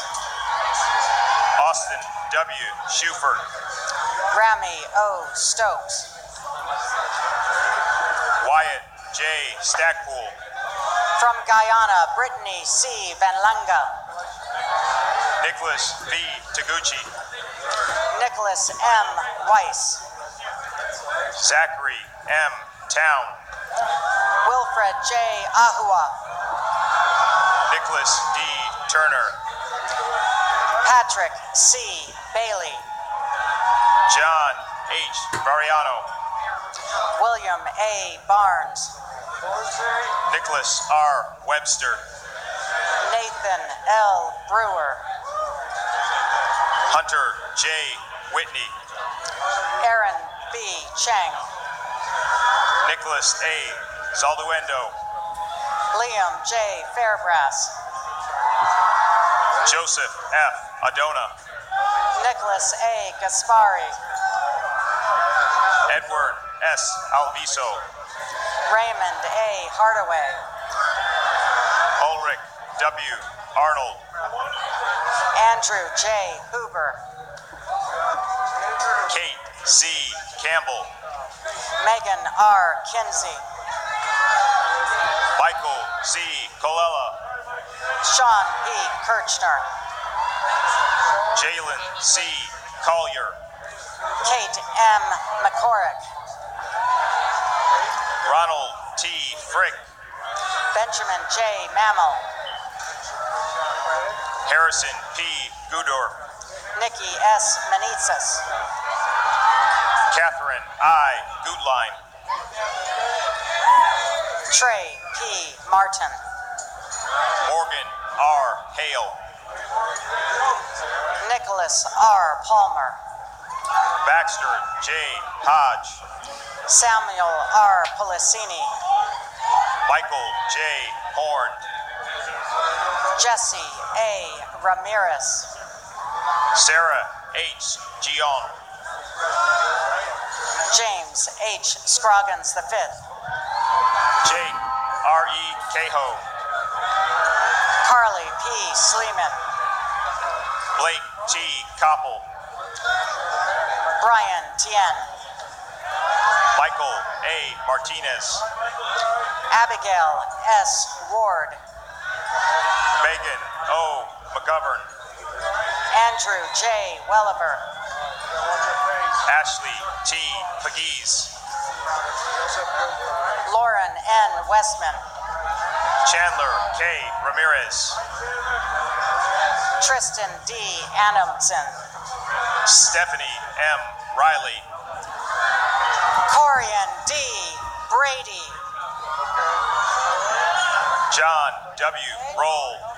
Austin W. Schufert. Rami O. Stokes. Wyatt J. Stackpool. From Guyana, Brittany C. Van Lunga. Nicholas V. Taguchi. Nicholas M. Weiss. Zachary M. Town. Wilfred J. Ahua. Nicholas D. Turner. Patrick C. Bailey. John H. Variano. William A. Barnes. Nicholas R. Webster. Nathan L. Brewer. Hunter J. Whitney. Aaron B. Cheng. Nicholas A. Zalduendo. Liam J. Fairbrass. Joseph F. Adona. Nicholas A. Gaspari. Edward S. Alviso. Raymond A. Hardaway. Ulrich W. Arnold. Andrew J. Huber. Kate C. Campbell. Megan R. Kinsey. Michael C. Colella. Sean P. Kirchner. Jalen C. Collier. Kate M. McCorrick. Ronald T. Frick. Benjamin J. Mammal. Harrison P. Gudor. Nikki S. Manitsas. Catherine I. Gutlein. Trey P. Martin. Morgan R. Hale. Nicholas R. Palmer. Baxter J. Hodge. Samuel R. Policini. Michael J. Horn. Jesse A. Ramirez. Sarah H. Gion. James H. Scroggins V. Jake R. E. Cahoe. Carly P. Sleeman. Blake G. Koppel. Brian Tien. Michael A. Martinez. Abigail S. Ward. Megan O. McGovern. Andrew J. Welliver. Ashley T. Pegues. Lauren N. Westman. Chandler K. Ramirez. Tristan D. Adamson. Stephanie M. Riley. Corian D. Brady. John W. Roll.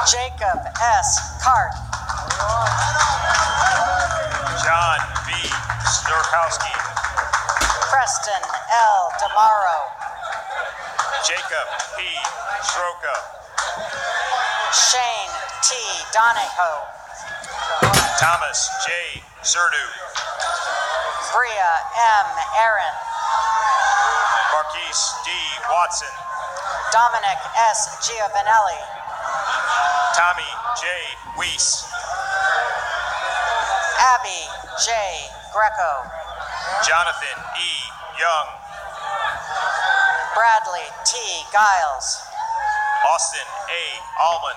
Jacob S. Cart. John B. Sturkowski. Preston L. DeMauro. Jacob P. Stroka. Shane T. Donahoe. Thomas J. Zerdu. Bria M. Aaron. Marquise D. Watson. Dominic S. Giovanelli. Tommy J. Weiss. Abby J. Greco. Jonathan E. Young. Bradley T. Giles. Austin A. Allman.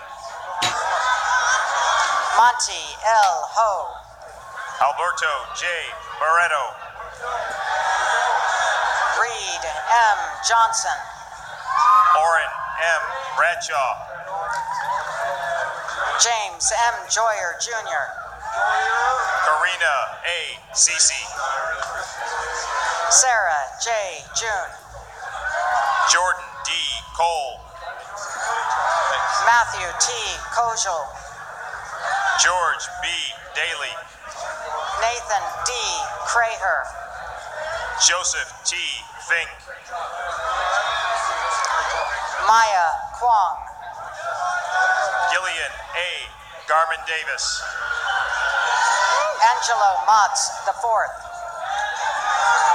Monty L. Ho. Alberto J. Barreto. Reed M. Johnson. Oren M. Bradshaw. James M. Joyer Jr. Karina A. Cece. Sarah J. June. Jordan D. Cole. Matthew T. Kojal. George B. Daly. Nathan D. Craher. Joseph T. Fink. Maya Kwong. Gillian A. Garmin Davis. Angelo Motz IV.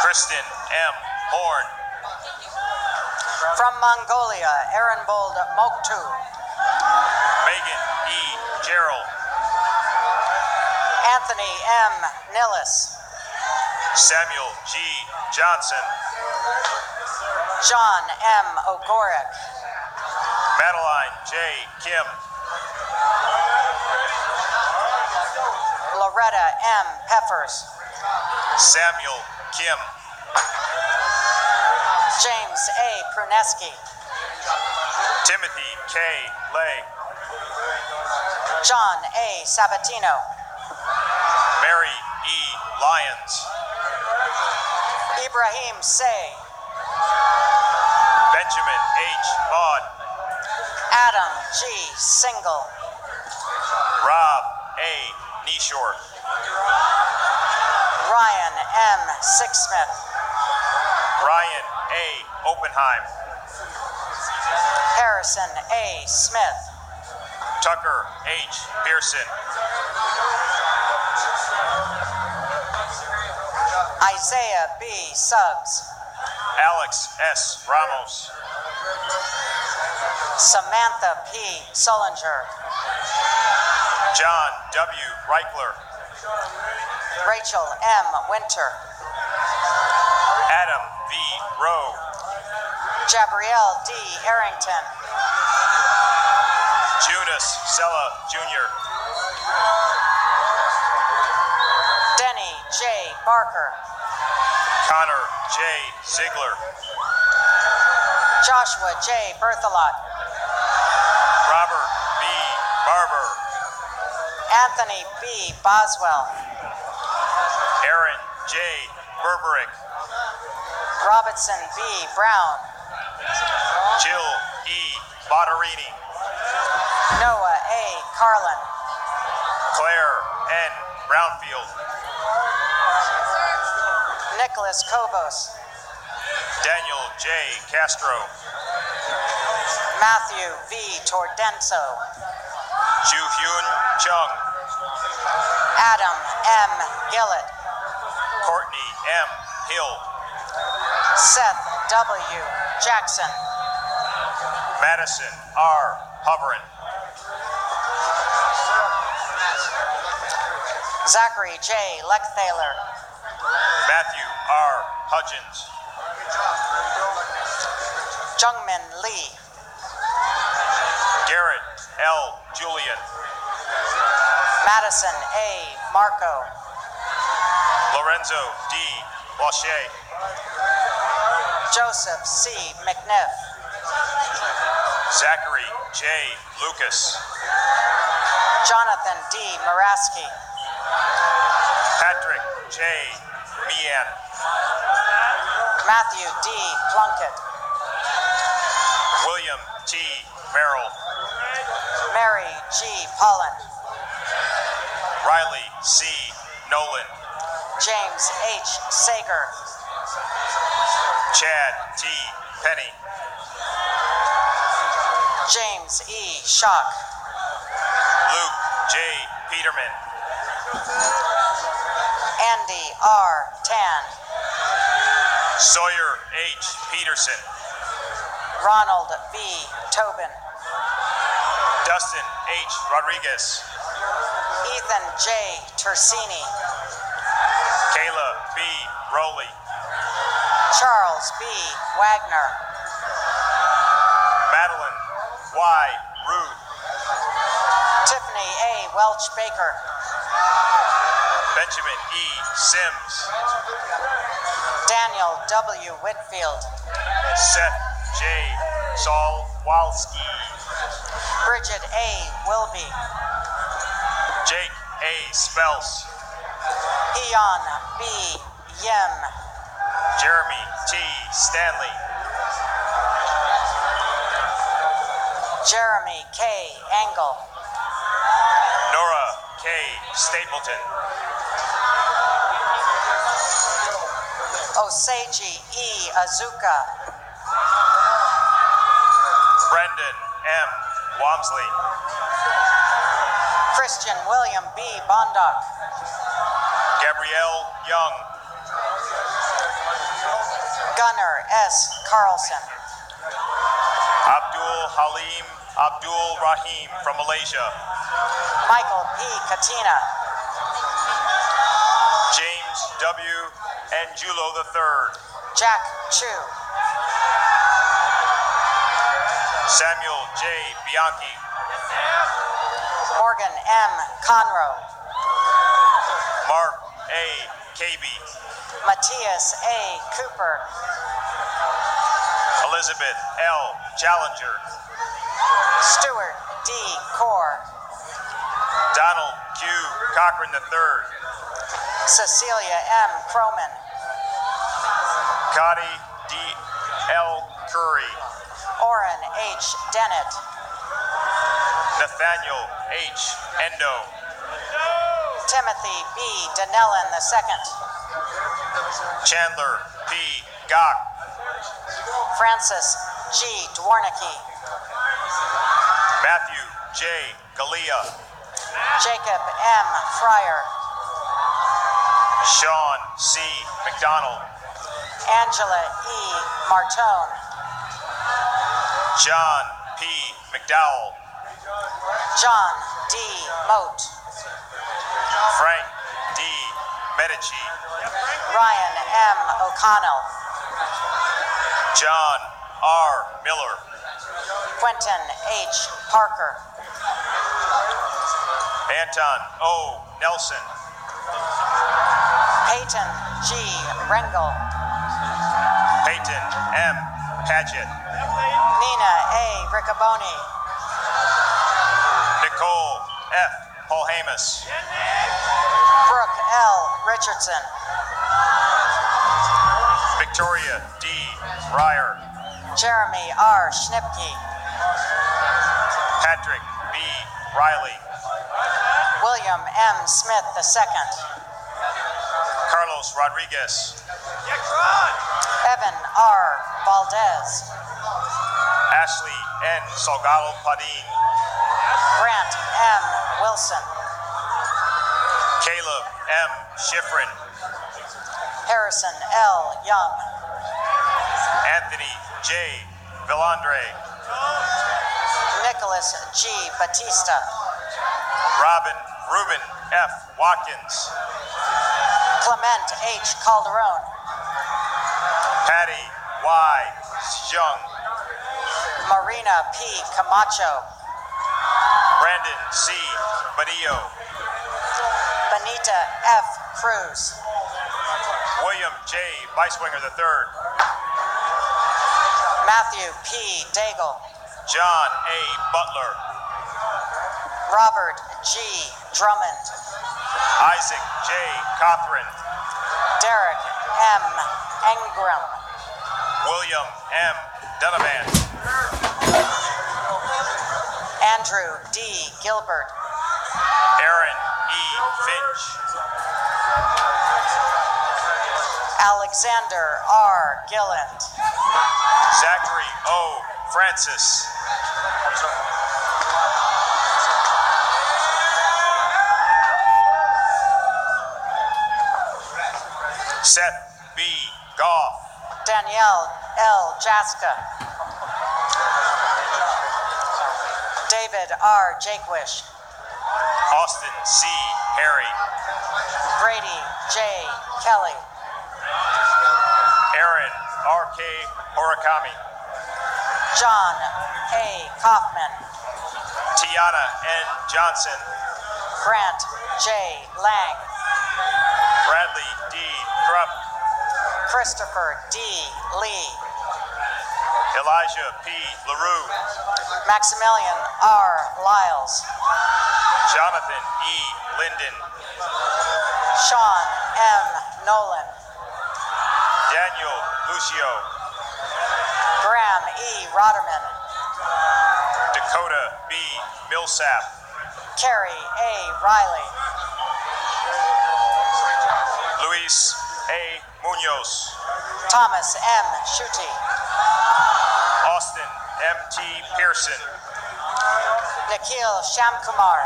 Kristen M. Horn. From Mongolia, Ehrenbold Moktu. Megan E. Gerald. Anthony M. Nillis. Samuel G. Johnson. John M. Ogorek. Madeline J. Kim. Loretta M. Peffers. Samuel Kim. James A. Pruneski. Timothy K. Lay. John A. Sabatino. Mary E. Lyons. Ibrahim Say. Benjamin H. Maud. Adam G. Single. Rob A. Neshore. Ryan M. Sixsmith. Ryan A. Oppenheim. Harrison A. Smith. Tucker H. Pearson. Isaiah B. Suggs. Alex S. Ramos. Samantha P. Sullinger. John W. Reichler. Rachel M. Winter. Adam V. Rowe. Jabrielle D. Arrington. Jonas Sella Jr. Denny J. Barker. Connor J. Ziegler. Joshua J. Berthelot. Robert B. Barber. Anthony B. Boswell. Aaron J. Berberick. Robinson B. Brown. Jill E. Botterini. Noah A. Carlin. Claire N. Brownfield. Nicholas Kobos. Daniel J. Castro. Matthew V. Tordenso. Ju-Hyun Chung. Adam M. Gillett. Courtney M. Hill. Seth W. Jackson. Madison R. Hovren. Zachary J. Lechthaler. Matthew R. Hudgens. Jungmin Lee. Garrett L. Julian. Madison A. Marco. Lorenzo D. Lachey. Joseph C. McNiff. Zachary J. Lucas. Jonathan D. Maraski. Patrick J. Meehan. Matthew D. Plunkett. William T. Merrill. Mary G. Pollen. Riley C. Nolan. James H. Sager. Chad T. Penny. James E. Schock. Luke J. Peterman. Andy R. Tan. Sawyer H. Peterson. Ronald B. Tobin. Dustin H. Rodriguez. Ethan J. Tersini. Kayla B. Rowley. Charles B. Wagner. Madeline Y. Rude. Tiffany A. Welch Baker. Benjamin E. Sims. Daniel W. Whitfield. Seth J. Solwalski. Bridget A. Wilby. Jake A. Spels. Eon B. Yim. Jeremy T. Stanley. Jeremy K. Engel. Nora K. Stapleton. Oseji E. Azuka. Brendan M. Wamsley. Christian William B. Bondock. Gabrielle Young. Gunnar S. Carlson. Abdul Halim Abdul Rahim from Malaysia. Michael P. Katina. James W. Angulo III. Jack Chu. Samuel J. Bianchi. Morgan M. Conroe. Mark A. Cabey. Matthias A. Cooper. Elizabeth L. Challenger. Stuart D. Core. Donald Q. Cochran III. Cecilia M. Croman. Connie D. L. Curry. Orrin H. Dennett. Nathaniel H. Endo. Timothy B. Donnellan II. Chandler P. Gach. Francis G. Dwarnicki. Matthew J. Galea. Jacob M. Fryer. Sean C. McDonald. Angela E. Martone. John P. McDowell. John D. Moat. Frank D. Medici. Ryan M. O'Connell. John R. Miller. Quentin H. Parker. Anton O. Nelson. Peyton G. Rengel. Peyton M. Paget. Nina A. Riccaboni. Nicole F. Polhamus. Brooke L. Richardson. Victoria D. Ryer. Jeremy R. Schnipke. Patrick B. Riley. William M. Smith II. Carlos Rodriguez. Evan R. Valdez. Ashley N. Salgado Padin. Grant M. Wilson. Caleb M. Schifrin. Harrison L. Young. Anthony J. Villandre. Nicholas G. Batista. Ruben F. Watkins. Clement H. Calderon. Patty Y. Jung. Marina P. Camacho. Brandon C. Badillo. Benita F. Cruz. William J. Beiswinger III. Matthew P. Daigle. John A. Butler. Robert G. Drummond. Isaac J. Cothran. Derek M. Engram. William M. Donovan. Andrew D. Gilbert. Aaron E. Finch. Alexander R. Gilland. Zachary O. Francis. Seth B. Goff. Danielle L. Jaska. David R. Jakewish. Austin C. Harry. Brady J. Kelly. Aaron R.K. Horakami. John A. Kaufman. Tiana N. Johnson. Grant J. Lang. Bradley D. Krupp. Christopher D. Lee. Elijah P. LaRue. Maximilian R. Lyles. Jonathan E. Linden. Sean M. Nolan. Daniel Lucio. Graham E. Rotterman. Dakota B. Millsap. Carrie A. Riley. Luis A. Munoz. Thomas M. Schutte. Austin M.T. Pearson. Nikhil Shamkumar.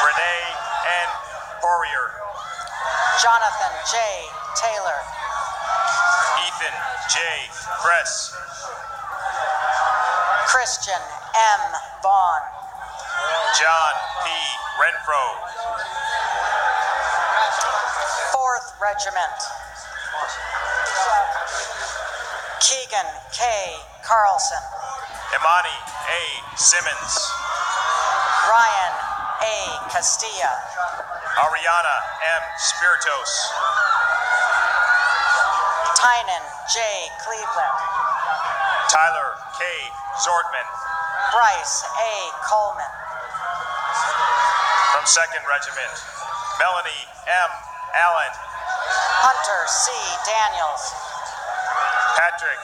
Renee N. Poirier. Jonathan J. Taylor. Ethan J. Kress. Christian M. Vaughn. John P. Renfro. 4th Regiment. Keegan K. Carlson. Imani A. Simmons. Ryan A. Castilla. Ariana M. Spiritos. Tynan J. Cleveland. Tyler K. Zortman. Bryce A. Coleman. From 2nd Regiment, Melanie M. Allen. Hunter C. Daniels. Patrick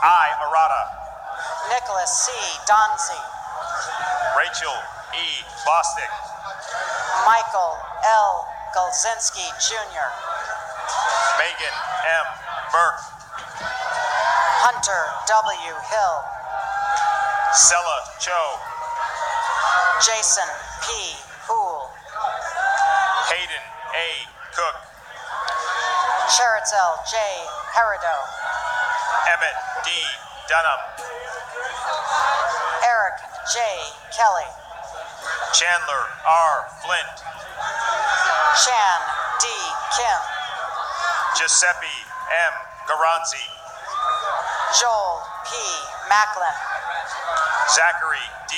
I. Arata. Nicholas C. Donzi. Rachel E. Bostic. Michael L. Golzinski Jr. Megan M. Burke. Hunter W. Hill. Sella Cho. Jason P. Poole. Hayden A. Cook. Cheritzel J. Herido. Emmett D. Dunham. Eric J. Kelly. Chandler R. Flint. Chan D. Kim. Giuseppe M. Garanzi. Joel P. Macklin. Zachary D.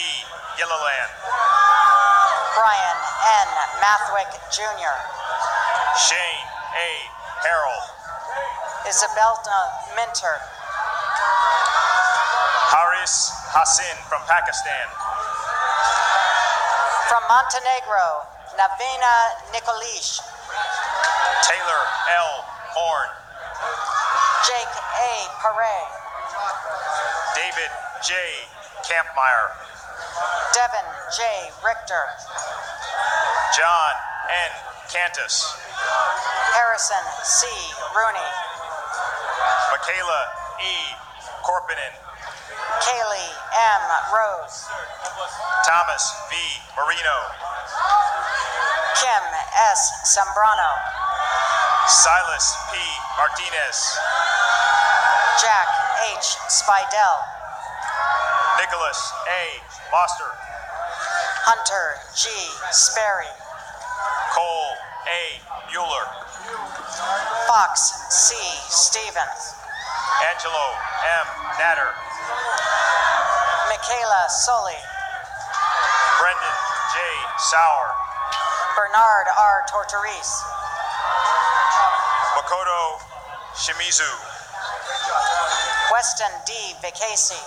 Gilliland. Brian N. Mathwick Jr. Shane A. Harrell. Isabelta Minter. Haris Hassin from Pakistan. From Montenegro, Navina Nikolic. Taylor L. Horn. Jake A. Pare. David J. Campmeyer. Devin J. Richter. John N. Cantus. Harrison C. Rooney. Michaela E. Korpinen. Kaylee M. Rose, Thomas V. Marino, Kim S. Zambrano, Silas P. Martinez, Jack H. Spidell, Nicholas A. Foster, Hunter G. Sperry, Cole A. Mueller, Fox C. Stevens, Angelo M. Natter, Michaela Sully, Brendan J. Sauer, Bernard R. Tortorice, Makoto Shimizu, Weston D. Vicasi,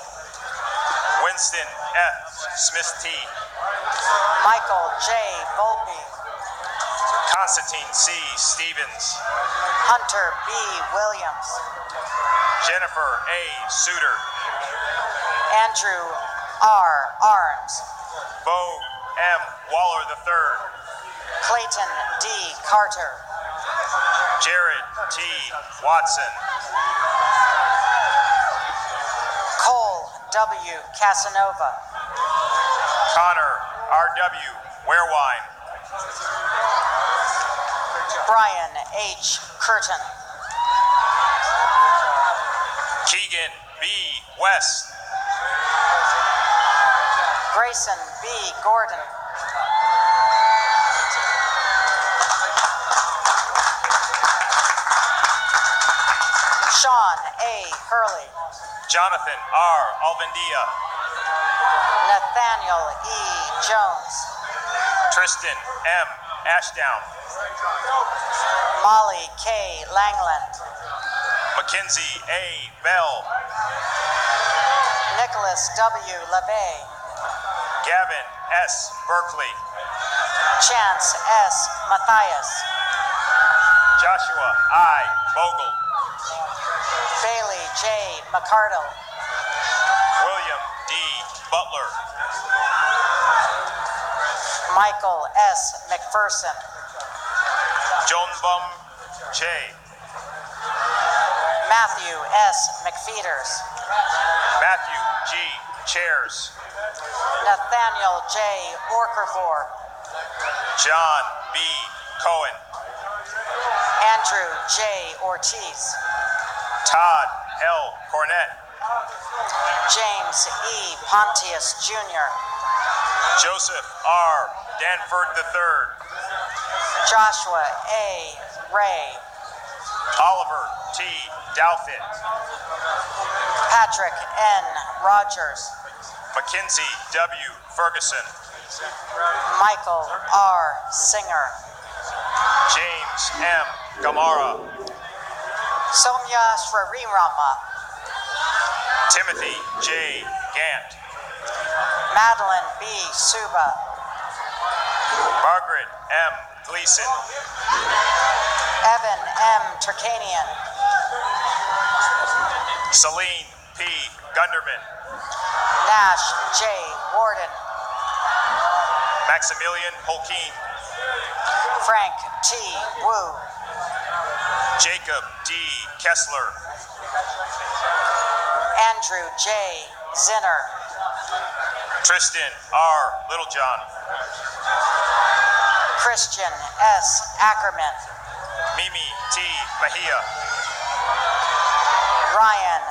Winston F. Smith T, Michael J. Volpe, Constantine C. Stevens, Hunter B. Williams, Jennifer A. Suter, Andrew R. Arms, Bo M. Waller III, Clayton D. Carter, Jared T. Watson, Cole W. Casanova, Connor R.W. Warewine, Brian H. Curtin, Keegan B. West, Grayson B. Gordon, Sean A. Hurley, Jonathan R. Alvendia, Nathaniel E. Jones, Tristan M. Ashdown, Molly K. Langland, Mackenzie A. Bell, Nicholas W. LeVay, Gavin S. Berkeley, Chance S. Matthias, Joshua I. Bogle, Bailey J. McCardle, William D. Butler, Michael S. McPherson, Jonbum J. Matthew S. McFeeters, Matthew G. Chairs, Nathaniel J. Orkervor, John B. Cohen, Andrew J. Ortiz, Todd L. Cornett, James E. Pontius Jr., Joseph R. Danford III, Joshua A. Ray, Oliver T. Douthit, Patrick N. Rogers, Mackenzie W. Ferguson, Michael R. Singer, James M. Gamara, Somya Sriramma, Timothy J. Gant, Madeline B. Suba, Margaret M. Gleason, Evan M. Turkanian, Celine P. Gunderman, Nash J. Warden, Maximilian Holkeen, Frank T. Wu, Jacob D. Kessler, Andrew J. Zinner, Tristan R. Littlejohn, Christian S. Ackerman, Mimi T. Mejia, Ryan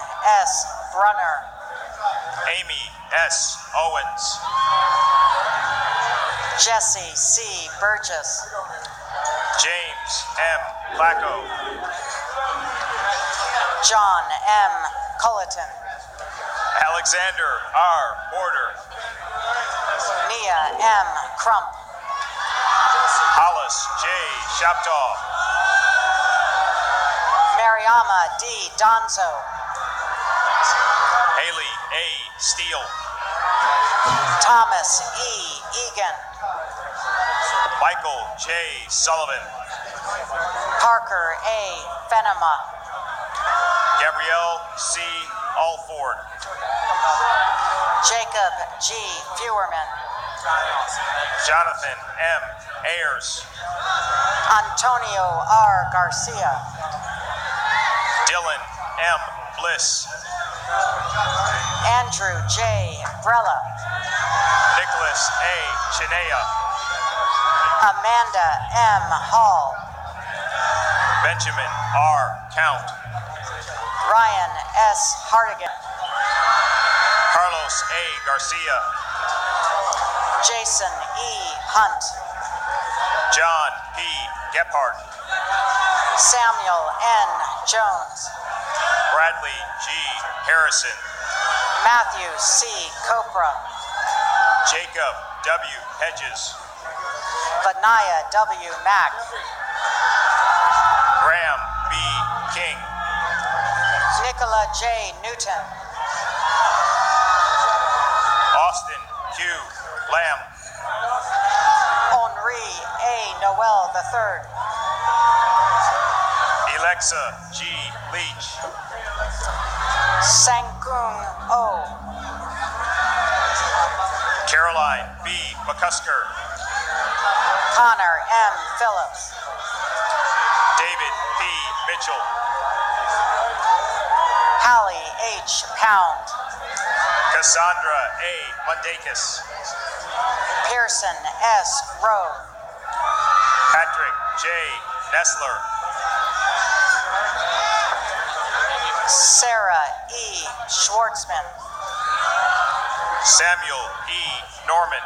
S. Brunner, Amy S. Owens, Jesse C. Burgess, James M. Placco, John M. Culleton, Alexander R. Order, Nia M. Crump, Hollis J. Shaptaw, Mariama D. Donzo, Haley A. Steele, Thomas E. Egan, Michael J. Sullivan, Parker A. Fenema, Gabrielle C. Alford, Jacob G. Fewerman, Jonathan M. Ayers, Antonio R. Garcia, Dylan M. Bliss, Andrew J. Brella, Nicholas A. Chinea, Amanda M. Hall, Benjamin R. Count, Ryan S. Hartigan, Carlos A. Garcia, Jason E. Hunt, John P. Gephardt, Samuel N. Jones, Bradley G. Harrison, Matthew C. Copra, Jacob W. Hedges, Benaiah W. Mack, Graham B. King, Nicola J. Newton, Austin Q. Lamb, Henri A. Noel III, Alexa G. Leach, Sangkung O, Caroline B. McCusker, Connor M. Phillips, David P. Mitchell, Hallie H. Pound, Cassandra A. Mundakis, Pearson S. Rowe, Patrick J. Nessler, Sarah E. Schwartzman, Samuel E. Norman,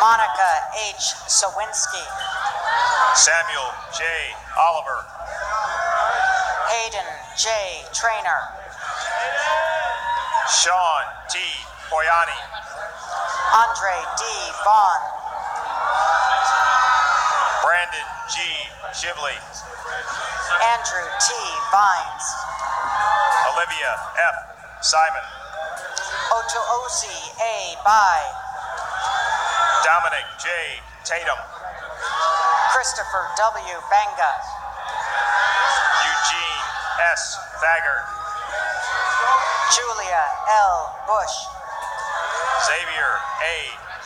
Monica H. Sawinski, Samuel J. Oliver, Hayden J. Trainer, Sean T. Poyani, Andre D. Vaughn, Brandon G. Shively, Andrew T. Vines, Olivia F. Simon, Otoozi A. Bai, Dominic J. Tatum, Christopher W. Banga, Eugene S. Thagard, Julia L. Bush, Xavier A.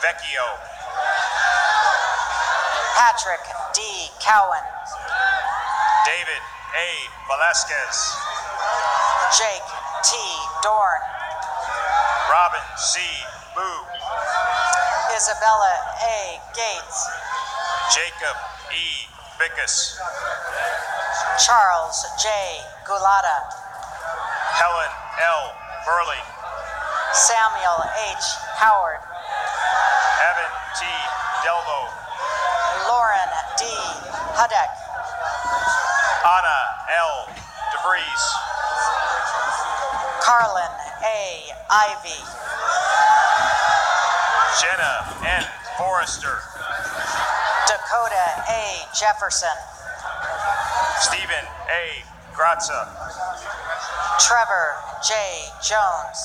Vecchio, Patrick D. Cowan, David A. Velasquez, Jake T. Dorn, Robin C. Boo, Isabella A. Gates, Jacob E. Bickus, Charles J. Gulata, Helen L. Burley, Samuel H. Howard, Evan T. Delvo, Lauren D. Hudek, Anna L. DeVries, Carlin A. Ivy, Jenna N. Forrester, Dakota A. Jefferson, Stephen A. Grazza, Trevor J. Jones,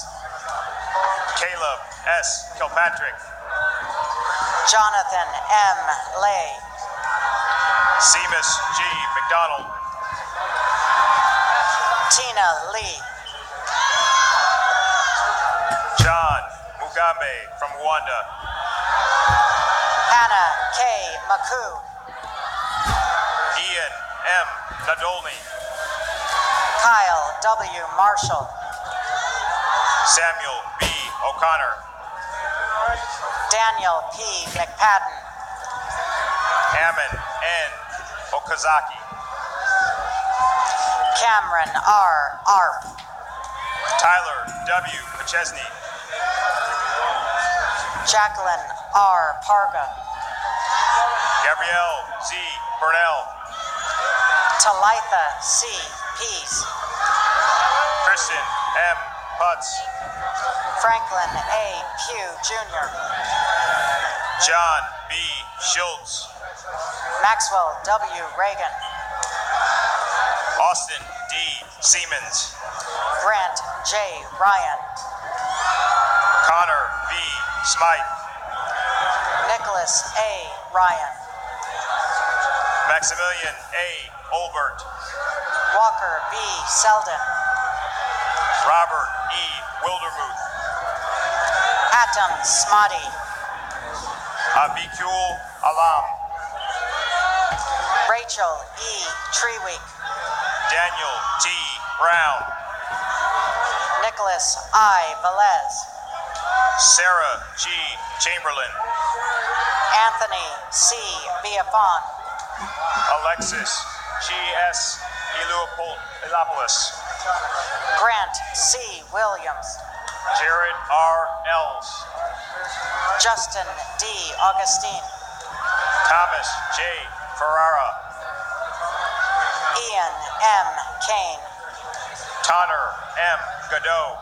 Caleb S. Kilpatrick, Jonathan M. Lay, Seamus G. McDonald, Tina Lee, John Mugambe from Rwanda, Hannah K. Maku, Ian M. Nadolny, Kyle W. Marshall, Samuel B. O'Connor, Daniel P. McPadden, Ammon N. Okazaki, Cameron R. Arp, Tyler W. McChesney, Jacqueline R. Parga, Gabrielle Z. Burnell, Talitha C. Pease, Christian M. Putz, Franklin A. Pugh Jr., John B. Schultz, Maxwell W. Reagan, Austin D. Siemens, Grant J. Ryan, Connor V. Smythe, Nicholas A. Ryan, Maximilian A. Olbert, Walker B. Selden, Robert E. Wildermuth, Atom Smati, Abikul Alam, Rachel E. Treeweek, Daniel T. Brown, Nicholas I. Velez. Sarah G. Chamberlain. Anthony C. Biafon. Alexis G.S. Ilopoulos. Grant C. Williams. Jared R. Els. Justin D. Augustine. Thomas J. Ferrara. Ian M. Kane. Tanner M. Godot.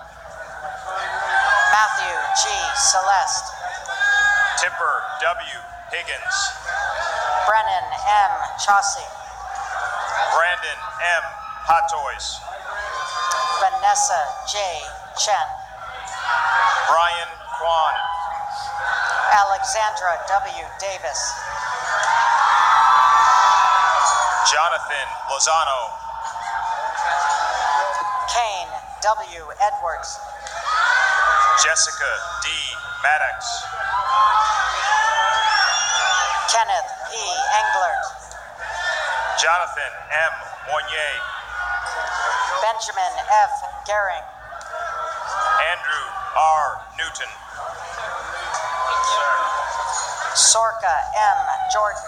Matthew G. Celeste. Tipper W. Higgins. Brennan M. Chaucy. Brandon M. Hot Toys. Vanessa J. Chen. Brian Kwan. Alexandra W. Davis. Jonathan Lozano. Kane W. Edwards. Jessica D. Maddox. Kenneth E. Englert. Jonathan M. Mounier. Benjamin F. Gehring. Andrew R. Newton. Sorka M. Jordan.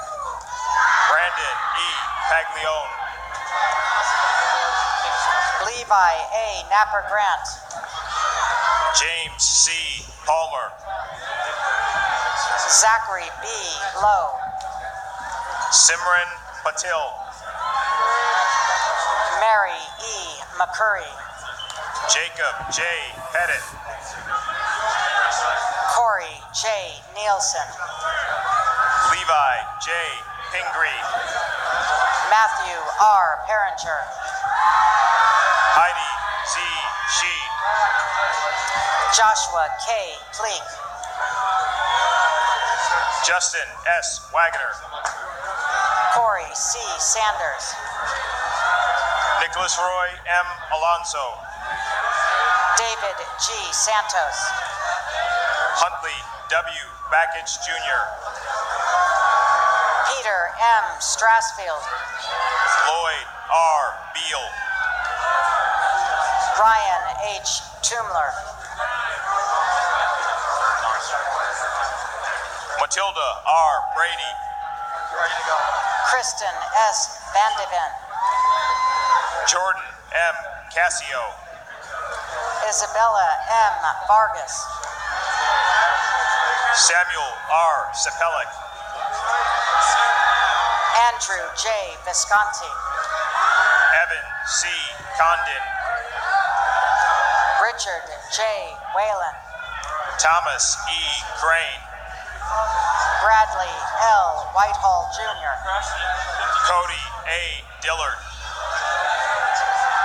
Brandon E. Paglione. Levi A. Napper Grant. James C. Palmer. Zachary B. Lowe. Simran Patil. Mary E. McCurry. Jacob J. Pettit. Corey J. Nielsen. Levi J. Pingree. Matthew R. Peringer. Heidi Z. Shee. Joshua K. Pleak. Justin S. Wagner. Corey C. Sanders. Nicholas Roy M. Alonso. David G. Santos. Huntley W. Backage Jr. Peter M. Strassfield. Lloyd R. Beal. Ryan H. Tumler. Matilda R. Brady. Kristen S. Vandeven. Jordan M. Cassio. Isabella M. Vargas. Samuel R. Sepelic. Andrew J. Visconti. Evan C. Condon. Richard J. Whalen. Thomas E. Crane. Bradley L. Whitehall Jr. Cody A. Dillard.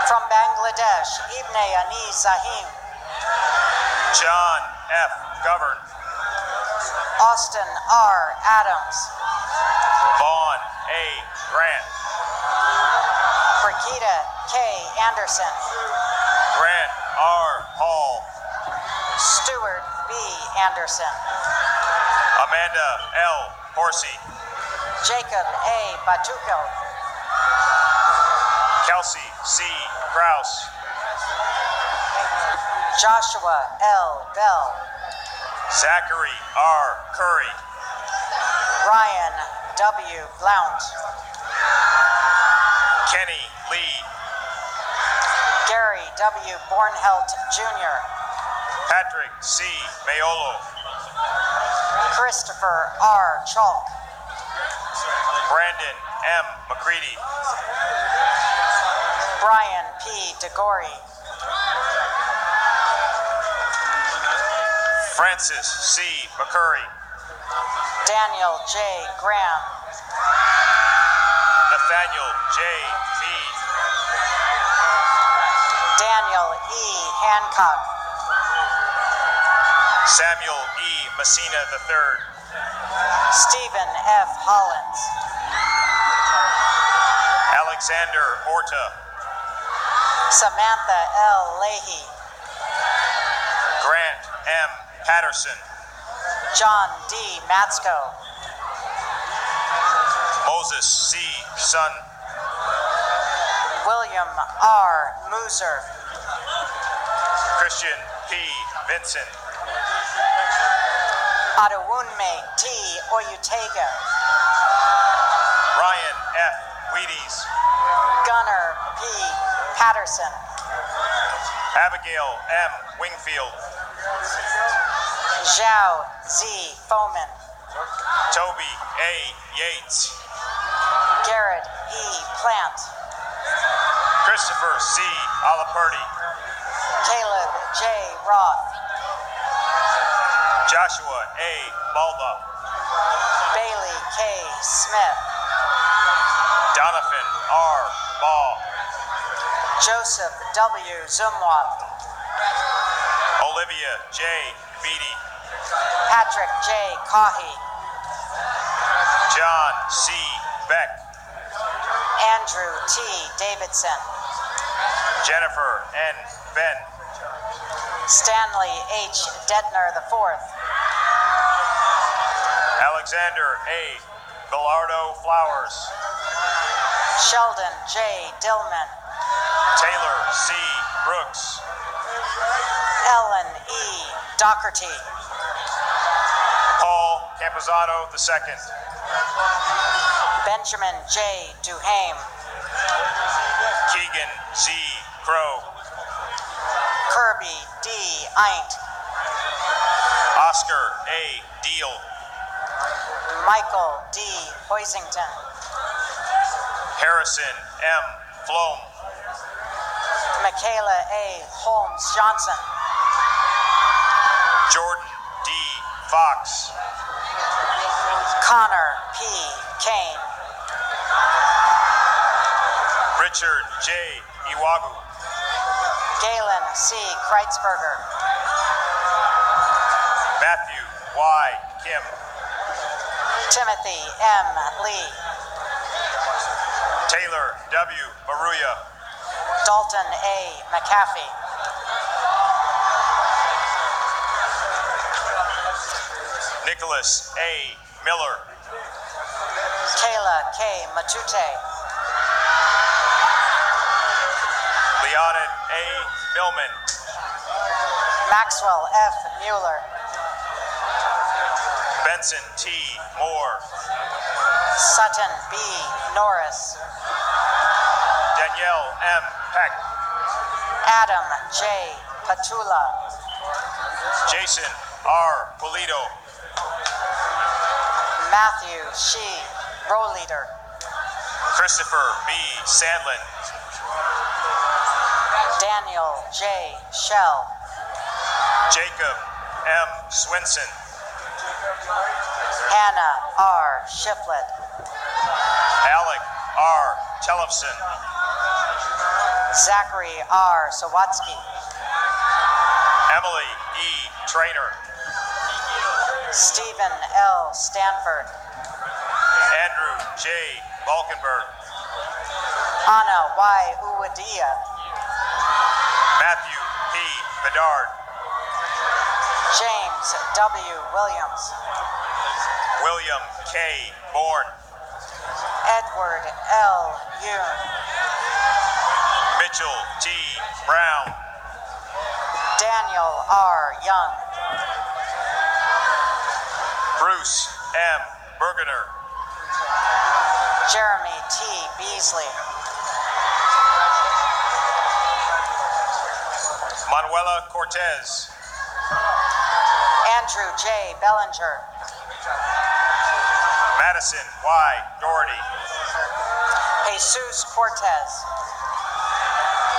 From Bangladesh, Ibn Ani Zahim. John F. Govern. Austin R. Adams. Vaughn A. Grant. Brakita K. Anderson. Grant R. Hall. Stuart B. Anderson. Amanda L. Horsey. Jacob A. Batuco. Kelsey C. Kraus. Joshua L. Bell. Zachary R. Curry. Ryan W. Blount. Kenny Lee. Gary W. Bornhelt Jr. Patrick C. Mayolo. Christopher R. Chalk. Brandon M. McCready. Brian P. DeGory. Francis C. McCurry. Daniel J. Graham. Nathaniel J. Mead. Daniel E. Hancock. Samuel E. Messina III. Stephen F. Hollins. Alexander Horta. Samantha L. Leahy. Grant M. Patterson. John D. Matsko. Moses C. Sun. William R. Mooser. Christian P. Vincent. Adewunme T. Oyutega. Ryan F. Wheaties. Gunnar P. Patterson. Abigail M. Wingfield. Zhao Z. Foman. Toby A. Yates. Garrett E. Plant. Christopher C. Alaperti. Caleb J. Roth. Joshua A. Balda. Bailey K. Smith. Donovan R. Ball. Joseph W. Zumwalt. Olivia J. Beatty. Patrick J. Cahy. John C. Beck. Andrew T. Davidson. Jennifer N. Ben. Stanley H. Detner IV. Alexander A. Bilardo Flowers. Sheldon J. Dillman. Taylor C. Brooks. Ellen E. Doherty. Paul Campuzano II. Benjamin J. Duhame. Keegan Z. Crow. Kirby D. Eint. Oscar A. Deal. Michael D. Hoisington. Harrison M. Flom. Michaela A. Holmes Johnson. Jordan D. Fox. Connor P. Kane. Richard J. Iwagu. Galen C. Kreitzberger. Matthew Y. Kim. Timothy M. Lee. Taylor W. Maruya. Dalton A. McAfee. Nicholas A. Miller. Kayla K. Matute. Leonid A. Millman. Maxwell F. Mueller. Benson T. Moore. Sutton B. Norris. Danielle M. Peck. Adam J. Patula. Jason R. Polito. Matthew She. Row leader. Christopher B. Sandlin. Daniel J. Shell. Jacob M. Swinson. Hannah R. Shiflett. Alec R. Tellefson. Zachary R. Sawatsky. Emily E. Trainer. Stephen L. Stanford. Andrew J. Balkenberg. Anna Y. Uwadia. Matthew P. Bedard. James W. Williams. William K. Bourne. Edward L. Yoon. Mitchell T. Brown. Daniel R. Young. Bruce M. Bergener. Jeremy T. Beasley. Manuela Cortez. Andrew J. Bellinger. Madison Y. Doherty. Jesus Cortez.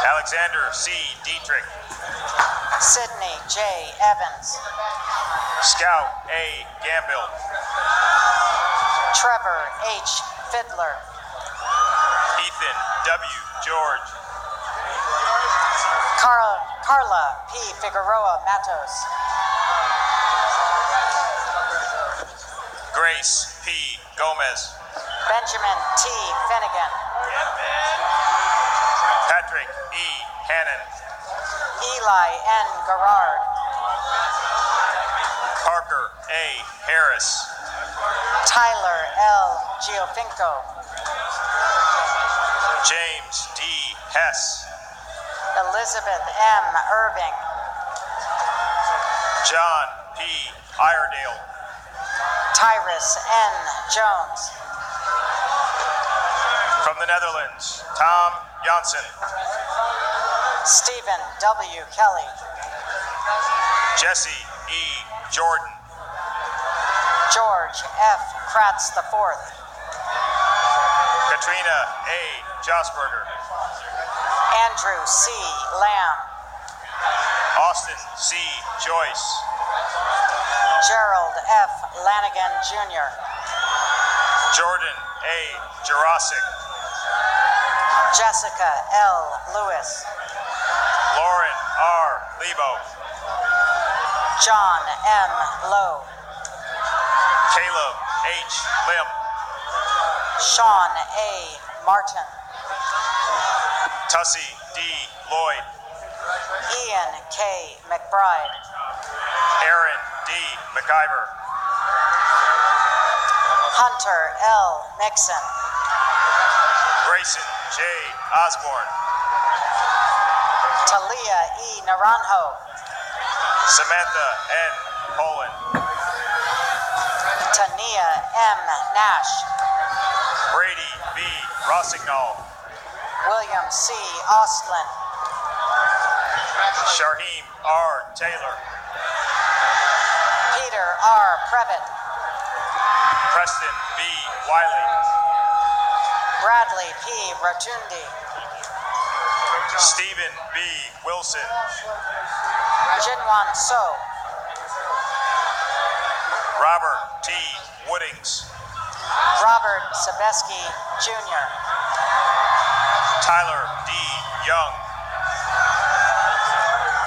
Alexander C. Dietrich. Sydney J. Evans. Scout A. Gambill. Trevor H. Fiddler. Ethan W. George. Carla P. Figueroa Matos. Grace P. Gomez. Benjamin T. Finnegan. Patrick E. Hannon. Eli N. Garrard. Parker A. Harris. Tyler L. Giofinco. James D. Hess. Elizabeth M. Irving. John P. Iredale. Tyrus N. Jones. From the Netherlands, Tom Janssen. Stephen W. Kelly. Jesse E. Jordan. George F. Kratz IV. Katrina A. Josberger. Andrew C. Lamb. Austin C. Joyce. Gerald F. Lanigan Jr. Jordan A. Jurasic. Jessica L. Lewis. Lauren R. Lebo. John M. Lowe. Caleb H. Lim. Sean A. Martin. Tussie D. Lloyd. Ian K. McBride. Aaron D. McIver. Hunter L. Nixon. Grayson J. Osborne. Talia E. Naranjo. Samantha N. Poland. Tania M. Nash. Brady B. Rossignol. William C. Ostlin. Sharheem R. Taylor. Peter R. Previtt. Preston B. Wiley. Bradley P. Rotundi. Stephen B. Wilson. Jinwan So. Robert T. Woodings. Robert Sebeski Jr. Tyler D. Young.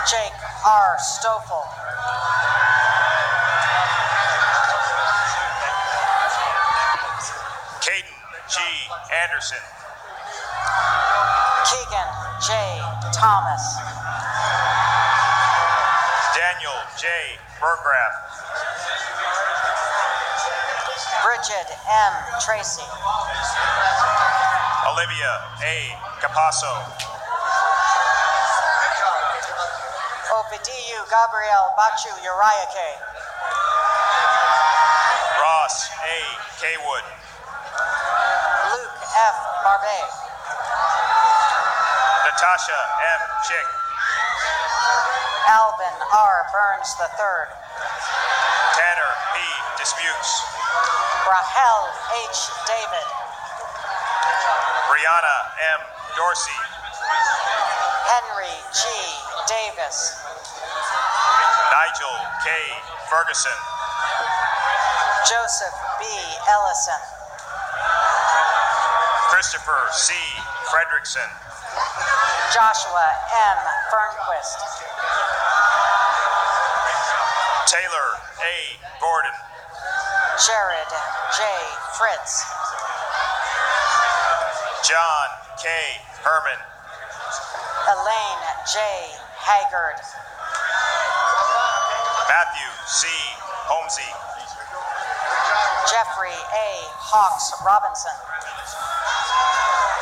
Jake R. Stoffel. Caden G. Anderson. Keegan J. Thomas. Daniel J. Burgraff. Bridget M. Tracy. Olivia A. Capasso. Ovidiu Gabriel Bachu Uriake. Ross A. Kaywood. Luke F. Barbe. Natasha M. Chick. Alvin R. Burns III. Tanner P. Disputes. Rahel H. David. Brianna M. Dorsey. Henry G. Davis. Nigel K. Ferguson. Joseph B. Ellison. Christopher C. Fredrickson. Joshua M. Fernquist. Taylor A. Gordon. Jared J. Fritz. John K. Herman. Elaine J. Haggard. Matthew C. Holmesy. Jeffrey A. Hawks Robinson.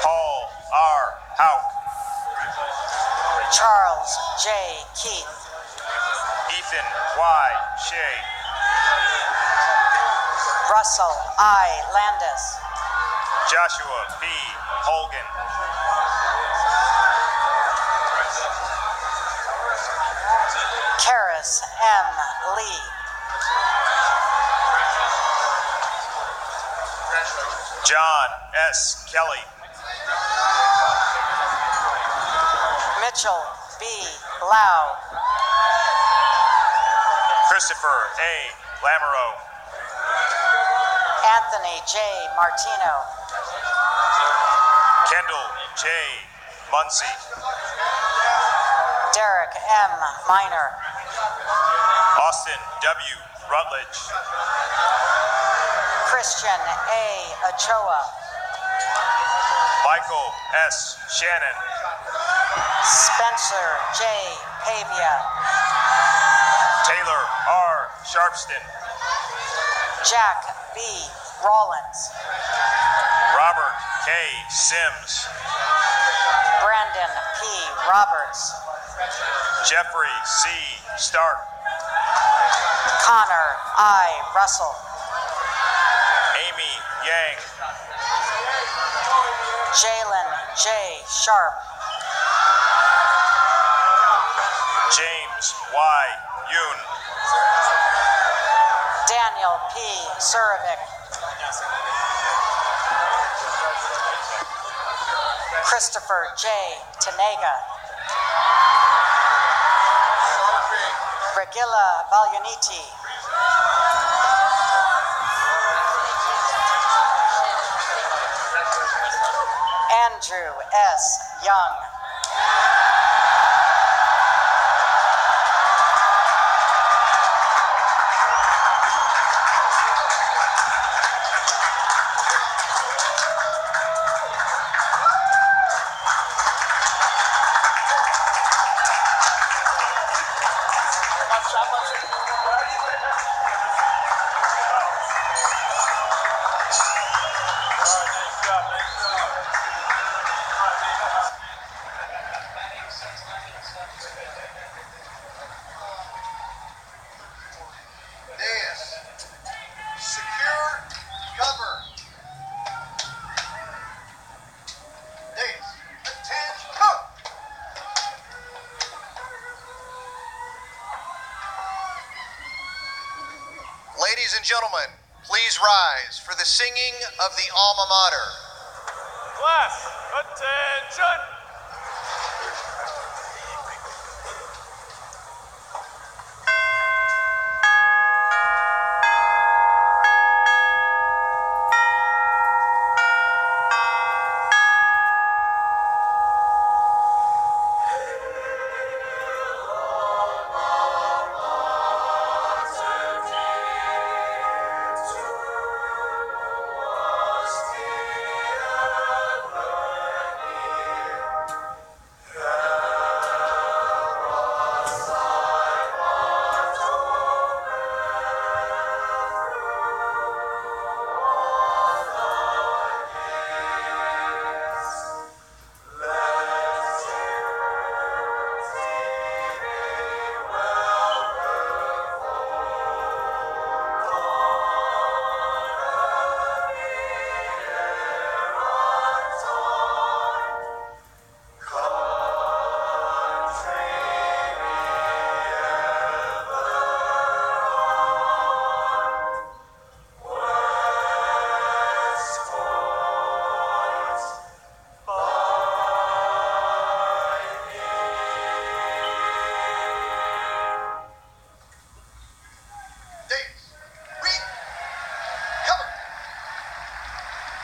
Paul R. Hauk. Charles J. Keith. Ethan Y. Shea. Russell I. Landis. Joshua B. Holgan. Karis M. Lee. John S. Kelly. Mitchell B. Blau. Christopher A. Lamoureux. Anthony J. Martino. Kendall J. Muncie. Derek M. Minor. Austin W. Rutledge. Christian A. Ochoa. Michael S. Shannon. Spencer J. Pavia. Taylor R. Sharpston. Jack B. Rawlins. Robert K. Sims. Brandon P. Roberts. Edwards. Jeffrey C. Stark. Connor I. Russell. Amy Yang. Jalen J. Sharp. James Y. Yoon. Daniel P. Surovic. Christopher J. Tanega. Regilla Valjuniti. Andrew S. Young. Ladies and gentlemen, please rise for the singing of the alma mater. Class, attention!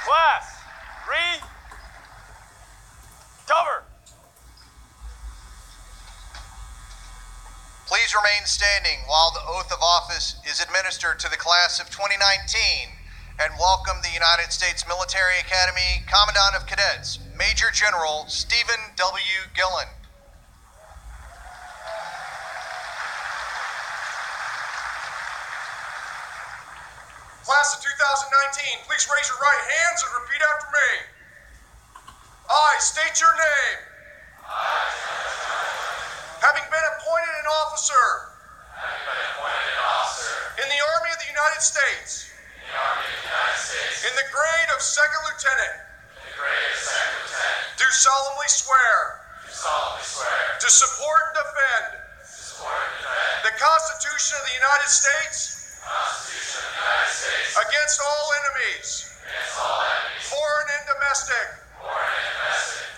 Class, cover. Please remain standing while the oath of office is administered to the class of 2019 and welcome the United States Military Academy Commandant of Cadets, Major General Stephen W. Gillen. Class of 2019, please raise your right hands and repeat after me. I state your name. Having been appointed an officer in the Army of the United States in the grade of Second Lieutenant, do solemnly swear to support and defend the Constitution of the United States against all enemies, foreign and domestic,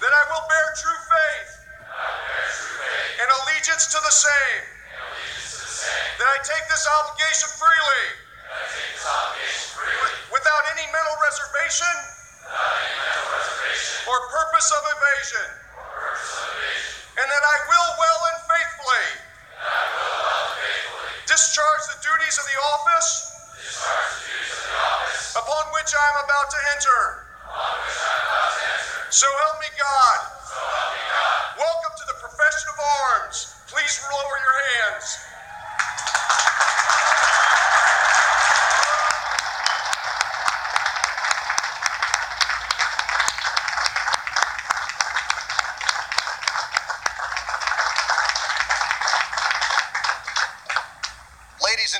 that I will bear true faith and allegiance to the same, that I take this obligation freely, without any mental reservation or purpose of evasion, and that I will well and faithfully discharge the duties of the office upon which I am about to enter. So help me God. Welcome to the profession of arms. Please lower your hands.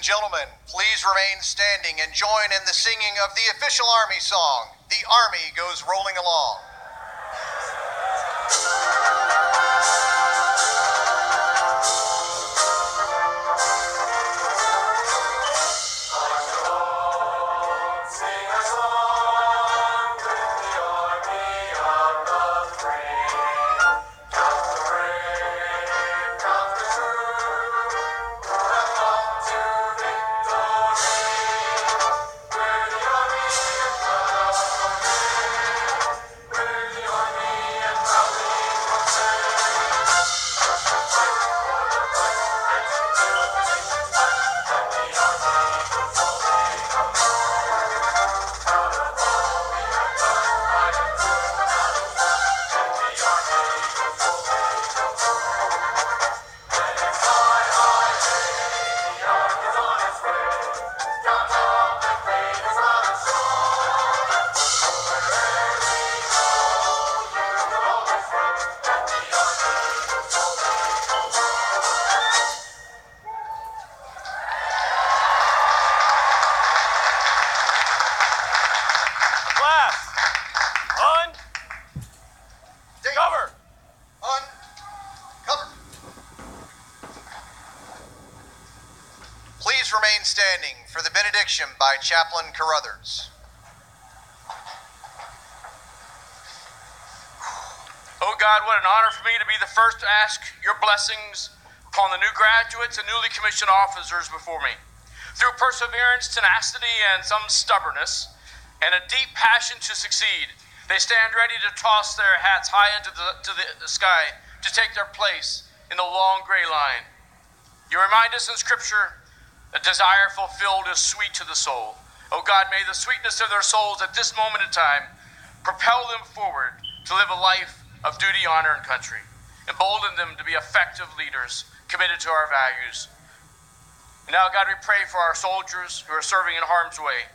gentlemen, please remain standing and join in the singing of the official Army song, "The Army Goes Rolling Along." Please remain standing for the benediction by Chaplain Carruthers. Oh God, what an honor for me to be the first to ask your blessings upon the new graduates and newly commissioned officers before me. Through perseverance, tenacity, and some stubbornness, and a deep passion to succeed, they stand ready to toss their hats high into the sky to take their place in the long gray line. You remind us in Scripture, a desire fulfilled is sweet to the soul. Oh God, may the sweetness of their souls at this moment in time propel them forward to live a life of duty, honor, and country. Embolden them to be effective leaders committed to our values. And now, God, we pray for our soldiers who are serving in harm's way,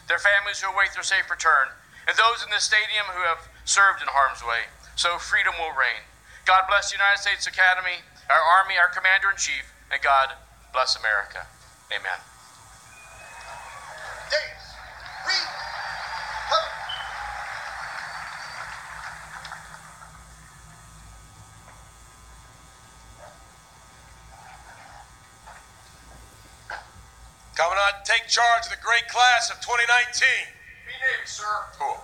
their families who await their safe return, and those in this stadium who have served in harm's way, so freedom will reign. God bless the United States Academy, our Army, our Commander-in-Chief, and God bless America. Amen. Days, read, come. Commandant, take charge of the great class of 2019. Be Navy, sir. Cool.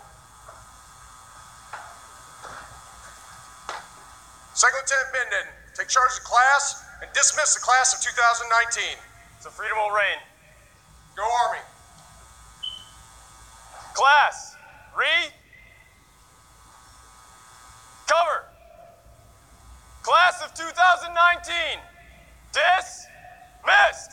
Second Lieutenant Benden, take charge of the class and dismiss the class of 2019. So freedom will reign. Go Army. Class, cover. Class of 2019, dismissed.